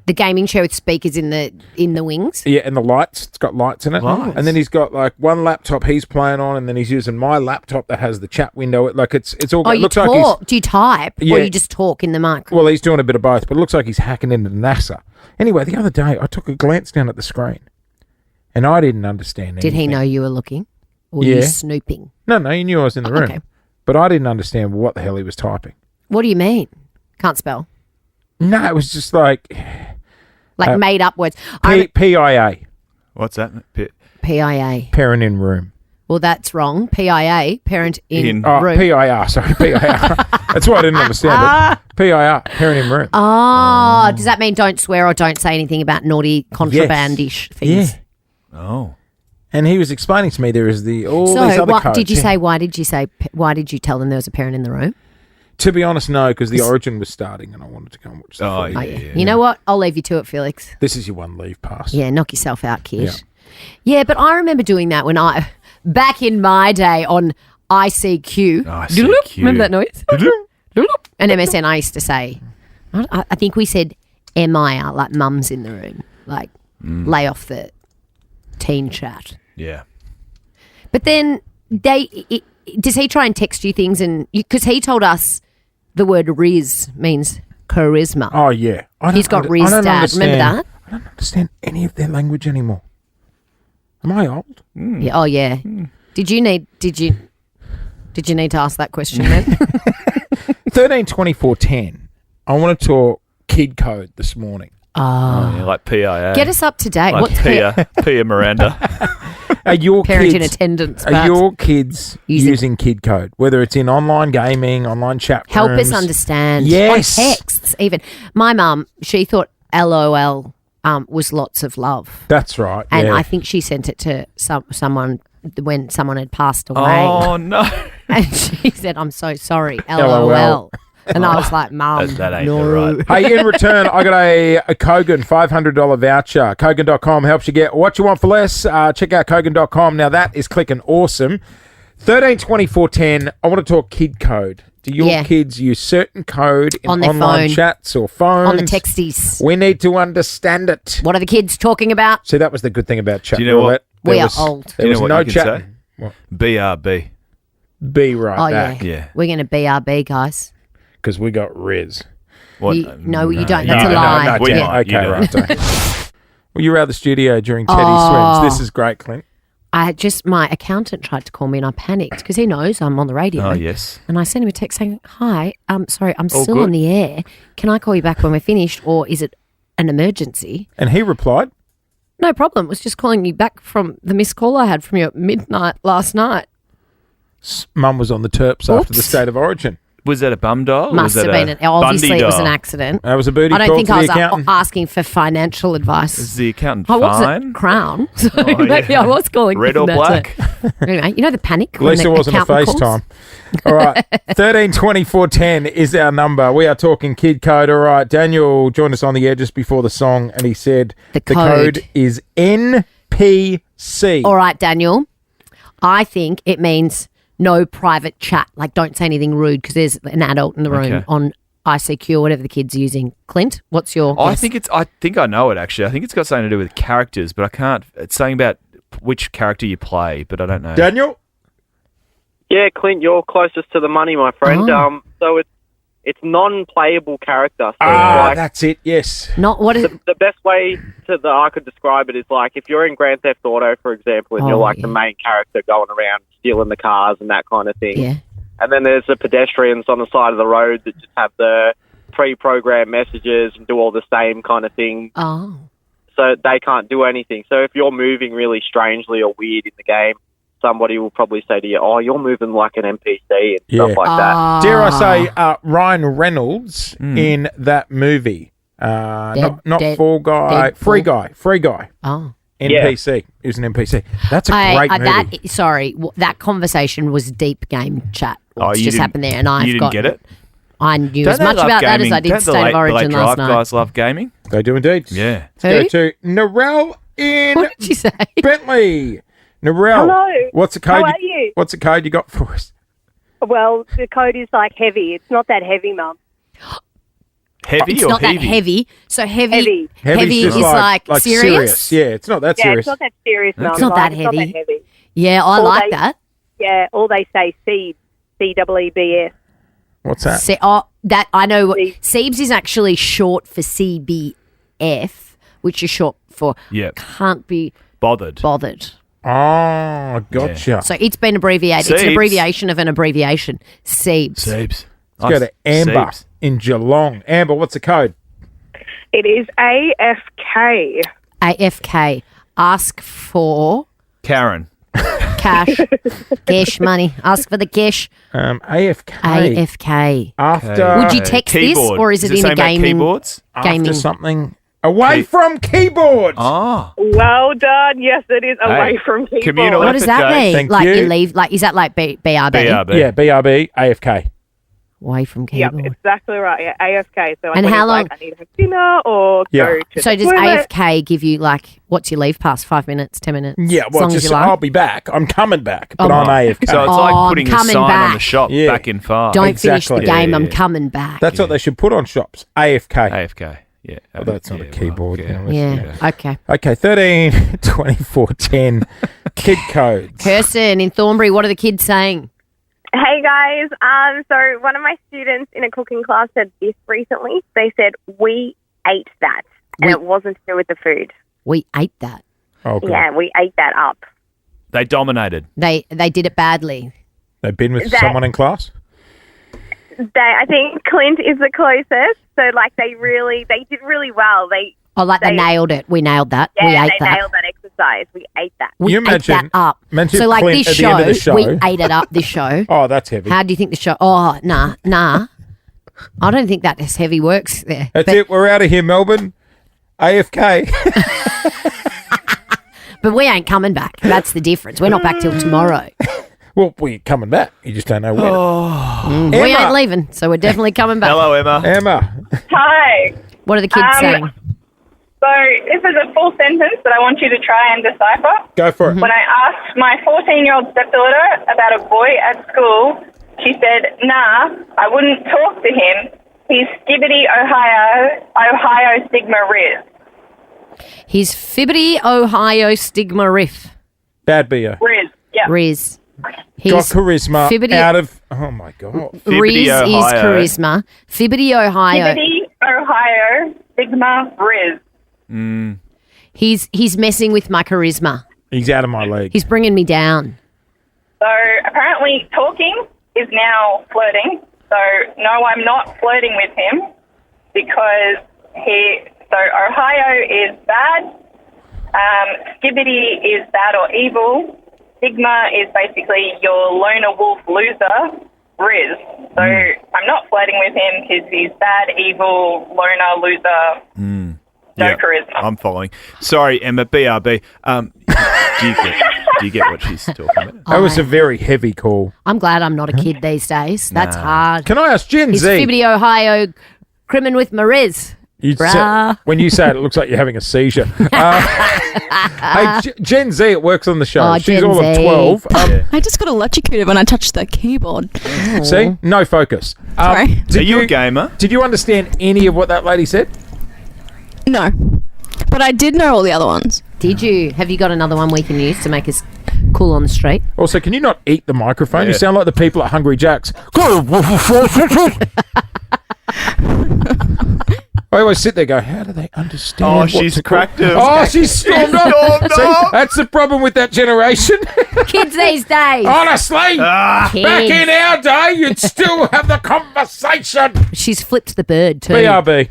The gaming chair with speakers in the wings? Yeah, and the lights. It's got lights in it. Lights. And then he's got like one laptop he's playing on, and then he's using my laptop that has the chat window. Like it's all... Oh, it you looks talk? like Do you type? Yeah. Or you just talk in the mic? Well, he's doing a bit of both, but it looks like he's hacking into NASA. Anyway, the other day, I took a glance down at the screen, and I didn't understand anything. Did he know you were looking? Or were you snooping? No, he knew I was in the room. Okay. But I didn't understand what the hell he was typing. What do you mean? Can't spell. No, it was just like... Like made up words. PIA. What's that? PIA. Parent in room. Well, that's wrong. PIA, parent in Oh, room. PIR, sorry, PIR. That's why I didn't understand it. PIR, parent in room. Oh, does that mean don't swear or don't say anything about naughty contrabandish things? Yeah. Oh. And he was explaining to me there is all these So, other what codes. did you say? Why did you tell them there was a parent in the room? To be honest, no, because the Origin was starting and I wanted to go and watch the Oh, footy. yeah. You know what? I'll leave you to it, Felix. This is your one leave pass. Yeah, knock yourself out, kid. Yeah, but I remember doing that when back in my day on ICQ. ICQ. Remember that noise? And MSN, I used to say, I think we said MIR, like mum's in the room, like lay off the teen chat. Yeah. But then does he try and text you things? And because he told us the word Riz means charisma. Oh, yeah. He's got Riz dad. Remember that? I don't understand any of their language anymore. Am I old? Yeah. Oh, yeah. Did you need to ask that question then? 13, 24, 10. I want to talk kid code this morning. Oh, yeah, like PIA. Get us up to date. Like What's Pia Miranda. Are your parent kids, in attendance? Are your kids using kid code? Whether it's in online gaming, online chat rooms? Help us understand. Yes. On texts, even. My mum, she thought LOL was lots of love. That's right. And yeah. I think she sent it to someone when someone had passed away. Oh, no. And she said, I'm so sorry, LOL. LOL. And I was like, Mum, That ain't no. right. Hey, in return, I got a Kogan $500 voucher. Kogan.com helps you get what you want for less. Check out Kogan.com. Now, that is clicking awesome. 13, 24, 10. I want to talk kid code. Do your kids use certain code in On their online phone. chats or phones? On the texties. We need to understand it. What are the kids talking about? See, that was the good thing about chat Do you know roulette. what? We are old. There Do you was know what no you can chatting. say? BRB. Be right Oh, back. yeah. Yeah. We're going to BRB, guys. Because we got Riz. What? No, you don't. you That's a don't. lie. No, We damn. might. You Okay, don't. right. Well, you were out of the studio during Teddy's Oh. swims. This is great, Clint. My accountant tried to call me and I panicked because he knows I'm on the radio. Oh, yes. And I sent him a text saying, hi, sorry, I'm All still good? on the air. Can I call you back when we're finished or is it an emergency? And he replied, No problem. It was just calling you back from the missed call I had from you at midnight last night. Mum was on the terps after the Oops. State of Origin. Was that a bum dial? or Must was have that been. a Obviously, Bundy it was an dial? accident. That was a booty I don't call think for I the was accountant. asking for financial advice. Is the accountant I was fine? at Crown, so Oh, maybe yeah. I was calling Red for or that black? Anyway, you know the panic At least when it the wasn't a accountant calls? FaceTime. All right, 13 24 10 is our number. We are talking kid code. All right, Daniel joined us on the air just before the song, and he said The code code is NPC. All right, Daniel. I think it means no private chat. Like, don't say anything rude because there's an adult in the room Okay. on ICQ or whatever the kid's using. Clint, what's your I guess? think I know it actually. I think it's got something to do with characters, but I can't. It's something about which character you play, but I don't know. Daniel? Yeah, Clint, you're closest to the money, my friend. Oh. So it's non-playable character. So That's it, yes. Not what is the best way that I could describe it is like if you're in Grand Theft Auto, for example, and you're Oh, like yeah. the main character going around stealing the cars and that kind of thing. Yeah. And then there's the pedestrians on the side of the road that just have the pre-programmed messages and do all the same kind of thing. Oh. So they can't do anything. So if you're moving really strangely or weird in the game, somebody will probably say to you, oh, you're moving like an NPC and stuff like that. Dare I say, Ryan Reynolds in that movie Not Fall Guy. Free Guy. Oh. NPC. He was an NPC. That's a great movie. That conversation was deep game chat. Oh, What's just happened there, and you didn't get it? I knew as much about that as I did State of Origin last night. Guys love gaming? They do indeed. Yeah. Let's go to Narelle in What did you say? Bentley. Narelle. Hello. What's the code? How are you? What's the code you got for us? Well, the code is like heavy. It's not that heavy, Mum. Heavy It's or not heavy? that heavy. So heavy Heavy's just is like serious. Yeah, it's not that Yeah, serious. it's not that serious, Mum. It's not that It's not heavy. that heavy. Yeah, I Or like they- that. Yeah, or they say seed, CEEBS. What's that? That I know. Siebes is actually short for CBF, which is short for Yeah. can't be Bothered. Oh, gotcha. So it's been abbreviated. It's an Siebes. abbreviation of an abbreviation. Siebes. Siebes. Let's go to Amber Siebes. in Geelong. Amber, what's the code? It is AFK. AFK. Ask for Karen. cash. Cash money. Ask for the cash. AFK. AFK. After Would you text this, Keyboard. or is it Does it in say a about gaming? keyboards? Gaming. After something away from keyboards. Oh. Well done. Yes, it is away Hey, from keyboard. communal What does that effort, Jay. mean? Thank like you. leave? Like is that like BRB? BRB. Yeah, BRB, AFK. Away from Yep, keyboard. exactly right. Yeah, AFK. So And when how it's long- Like, I need to have dinner or Yeah. go to So the does toilet. AFK give you like what's your leave past? 5 minutes, 10 minutes? Yeah, as well, long as just you like. I'll be back. I'm coming back, but Oh. I'm AFK. So it's Oh, like I'm putting a coming sign on the back. shop Yeah. back in 5. Don't finish the Exactly. game. Yeah, I'm yeah. coming back. That's what they should put on shops. AFK. AFK. Yeah. Oh, that's not a keyboard. yeah. Yeah. Yeah. Okay. Okay, 13, 24, 10. Kid codes. Kirsten in Thornbury. What are the kids saying? Hey guys, so one of my students in a cooking class said this recently. They said, we ate that, and it wasn't to do with the food. We ate that. Oh, God. Yeah, we ate that up. They dominated. They did it badly. They've been with That- someone in class? I think Clint is the closest. So, like, they did really well. They nailed it. We nailed that. Yeah, we ate they that. nailed that exercise. We ate that. We You ate imagine- that up. imagine So, like Clint this at the end of the show. we ate it up. This show. Oh, that's heavy. How do you think the show? Oh, nah. I don't think that as heavy works there. That's it. We're out of here, Melbourne. AFK. But we ain't coming back. That's the difference. We're not back till tomorrow. Well, we're coming back. You just don't know when. We ain't leaving, so we're definitely coming back. Hello, Emma. Emma. Hi. What are the kids saying? So this is a full sentence that I want you to try and decipher. Go for it. When I asked my 14-year-old stepdaughter about a boy at school, she said, nah, I wouldn't talk to him. He's Skibbity Ohio Stigma Riz. He's Fibbity, Ohio Stigma Riff. Bad beer. Riz, yeah. Riz. Got He's charisma Fibbity- out of... Oh, my God. Riz is charisma. Fibbity, Ohio. Skibbity Ohio Stigma Riz. He's messing with my charisma. He's out of my league. He's bringing me down. So apparently talking is now flirting. So no, I'm not flirting with him because So Ohio is bad. Skibbity is bad or evil. Stigma is basically your loner wolf loser. Riz. So I'm not flirting with him because he's bad, evil, loner, loser. No charisma. I'm following. Sorry, Emma. BRB. Do you get what she's talking about? That was a very heavy call. I'm glad I'm not a kid these days. That's Nah. hard. Can I ask Gen He's Z? Fibbity, Ohio, crimin with Mariz. When you say it, it looks like you're having a seizure. Hey, Gen Z, it works on the show. Oh, She's Gen all of Z. 12. I just got electrocuted when I touched the keyboard. See? No focus. Sorry. Are you a gamer? Did you understand any of what that lady said? No. But I did know all the other ones. Did you? Have you got another one we can use to make us cool on the street? Also, can you not eat the microphone? You Yeah. sound like the people at Hungry Jack's. I always sit there and go, how do they understand? Oh, what she's to call- cracked her. Oh, she's stormed off. Stormed See, off. that's the problem with that generation. Kids these days. Honestly, back Kids. in our day, you'd still have the conversation. She's flipped the bird too. BRB.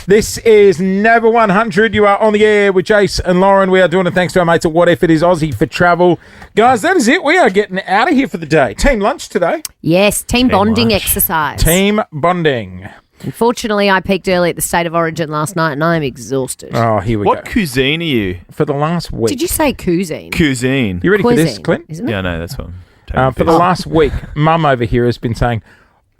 This is Nova 100. You are on the air with Jace and Lauren. We are doing it thanks to our mates at What If It Is Aussie for travel. Guys, that is it. We are getting out of here for the day. Team lunch today. Yes, team bonding exercise. Team bonding. Unfortunately, I peaked early at the State of Origin last night and I'm exhausted. Oh, here we What go. cuisine are you? For the last week. Did you say cuisine? Cuisine. You ready for this, Cuisine, Clint? isn't it? Yeah, no, that's what I'm taking For the piss. last week, Mum over here has been saying,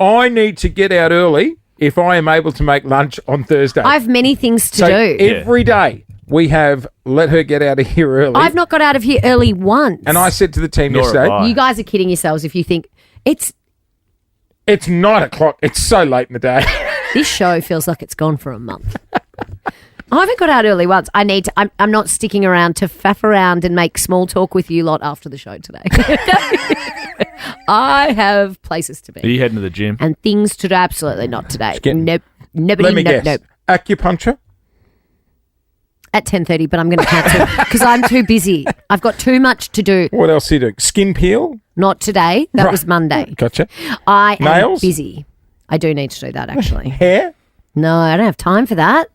I need to get out early if I am able to make lunch on Thursday. I have many things to so do. every day we have let her get out of here early. I've not got out of here early once. And I said to the team Nor have yesterday, I. You guys are kidding yourselves if you think it's 9 o'clock. It's so late in the day. this show feels like it's gone for a month. I haven't got out early once. I need to. I'm not sticking around to faff around and make small talk with you lot after the show today. I have places to Are be you heading to the gym? and things to do. Absolutely not today. getting- Nope. Nobody. Let me nope. guess. Nope. Acupuncture? At 10:30, but I'm going to cancel because I'm too busy. I've got too much to do. What else are you doing? Skin peel? Not today. That Right. was Monday. Gotcha. I am Nails? busy. I do need to do that actually. Hair? No, I don't have time for that.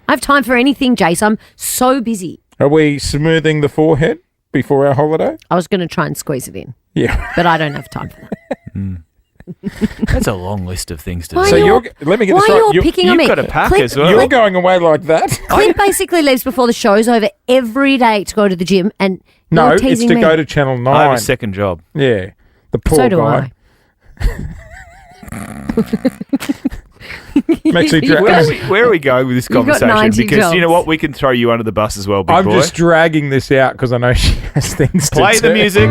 I have time for anything, Jace. I'm so busy. Are we smoothing the forehead before our holiday? I was going to try and squeeze it in, Yeah. but I don't have time for that. That's a long list of things to Why do. So are you- you're let me get why this are right. you picking on You've me? got a pack Clint, as well. You're going away like that? Clint basically leaves before the show's over every day to go to the gym, and No, you're it's teasing to me. go to Channel 9. I have a second job. Yeah. The poor So do guy. I. I'm actually Where are we going with this You've got conversation? 90 Because you know jobs. what? We can throw you under the bus as well, big I'm boy. just dragging this out because I know she has things to Play do. the music.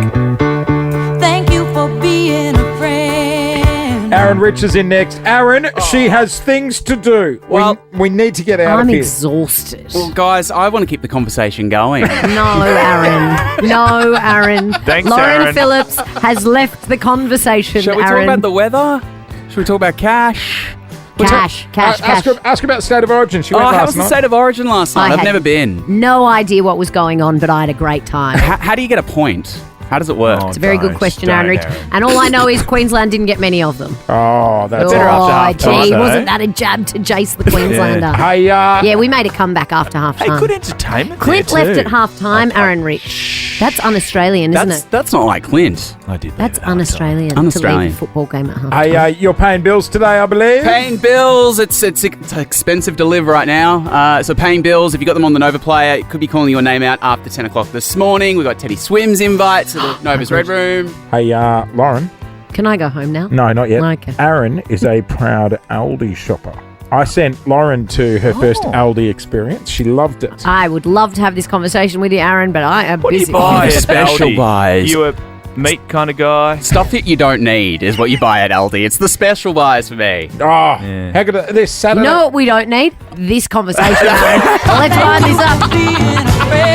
Thank you for being a friend. Aaron Rich is in next. Aaron, she has things to do. Well- we need to get out I'm of here. exhausted. Well, guys, I want to keep the conversation going. No, Aaron. No, Aaron. Thanks, Lauren Aaron. Phillips has left the conversation. Shall we Aaron. talk about the weather? Should we talk about cash? cash? Ask her about State of Origin. She went How last was the night. State of Origin last night? I I've had- never been. No idea what was going on, but I had a great time. How do you get a point? How does it work? Oh, It's a very good don't, question, don't, Aaron Rich. Aaron. And all I know is Queensland didn't get many of them. Oh, that's Better after Oh, half time, gee, though. wasn't that a jab to Jace the Queenslander? Hey, Yeah, we made a comeback after half Hey, time. good entertainment. Clint there left too. at half time, Aaron Rich. That's un-Australian, isn't it? That's not like Clint. I did that. That's un-Australian to leave Un-Australian. a football game at half Hey, time. you're paying bills today, I believe. Paying bills, it's expensive to live right now. So paying bills, if you got them on the Nova Player, it could be calling your name out after 10 o'clock this morning. We got Teddy Swim's invite to the Nova's Red Room. Hey, Lauren. Can I go home now? No, not yet. Okay. Aaron is a proud Aldi shopper. I sent Lauren to her first Aldi experience. She loved it. I would love to have this conversation with you, Aaron, but I am What do you busy. buy at Special Aldi? buys. You a meat kind of guy? Stuff that you don't need is what you buy at Aldi. It's the special buys for me. Oh, how good this You Saturday? know what we don't need? This conversation, Aaron. Let's wind this up.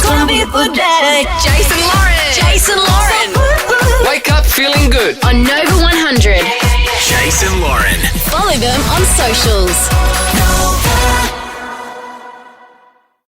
Gonna be a good day. Jason Lauren. Wake up feeling good. On Nova 100. Jason Lauren. Follow them on socials. Nova.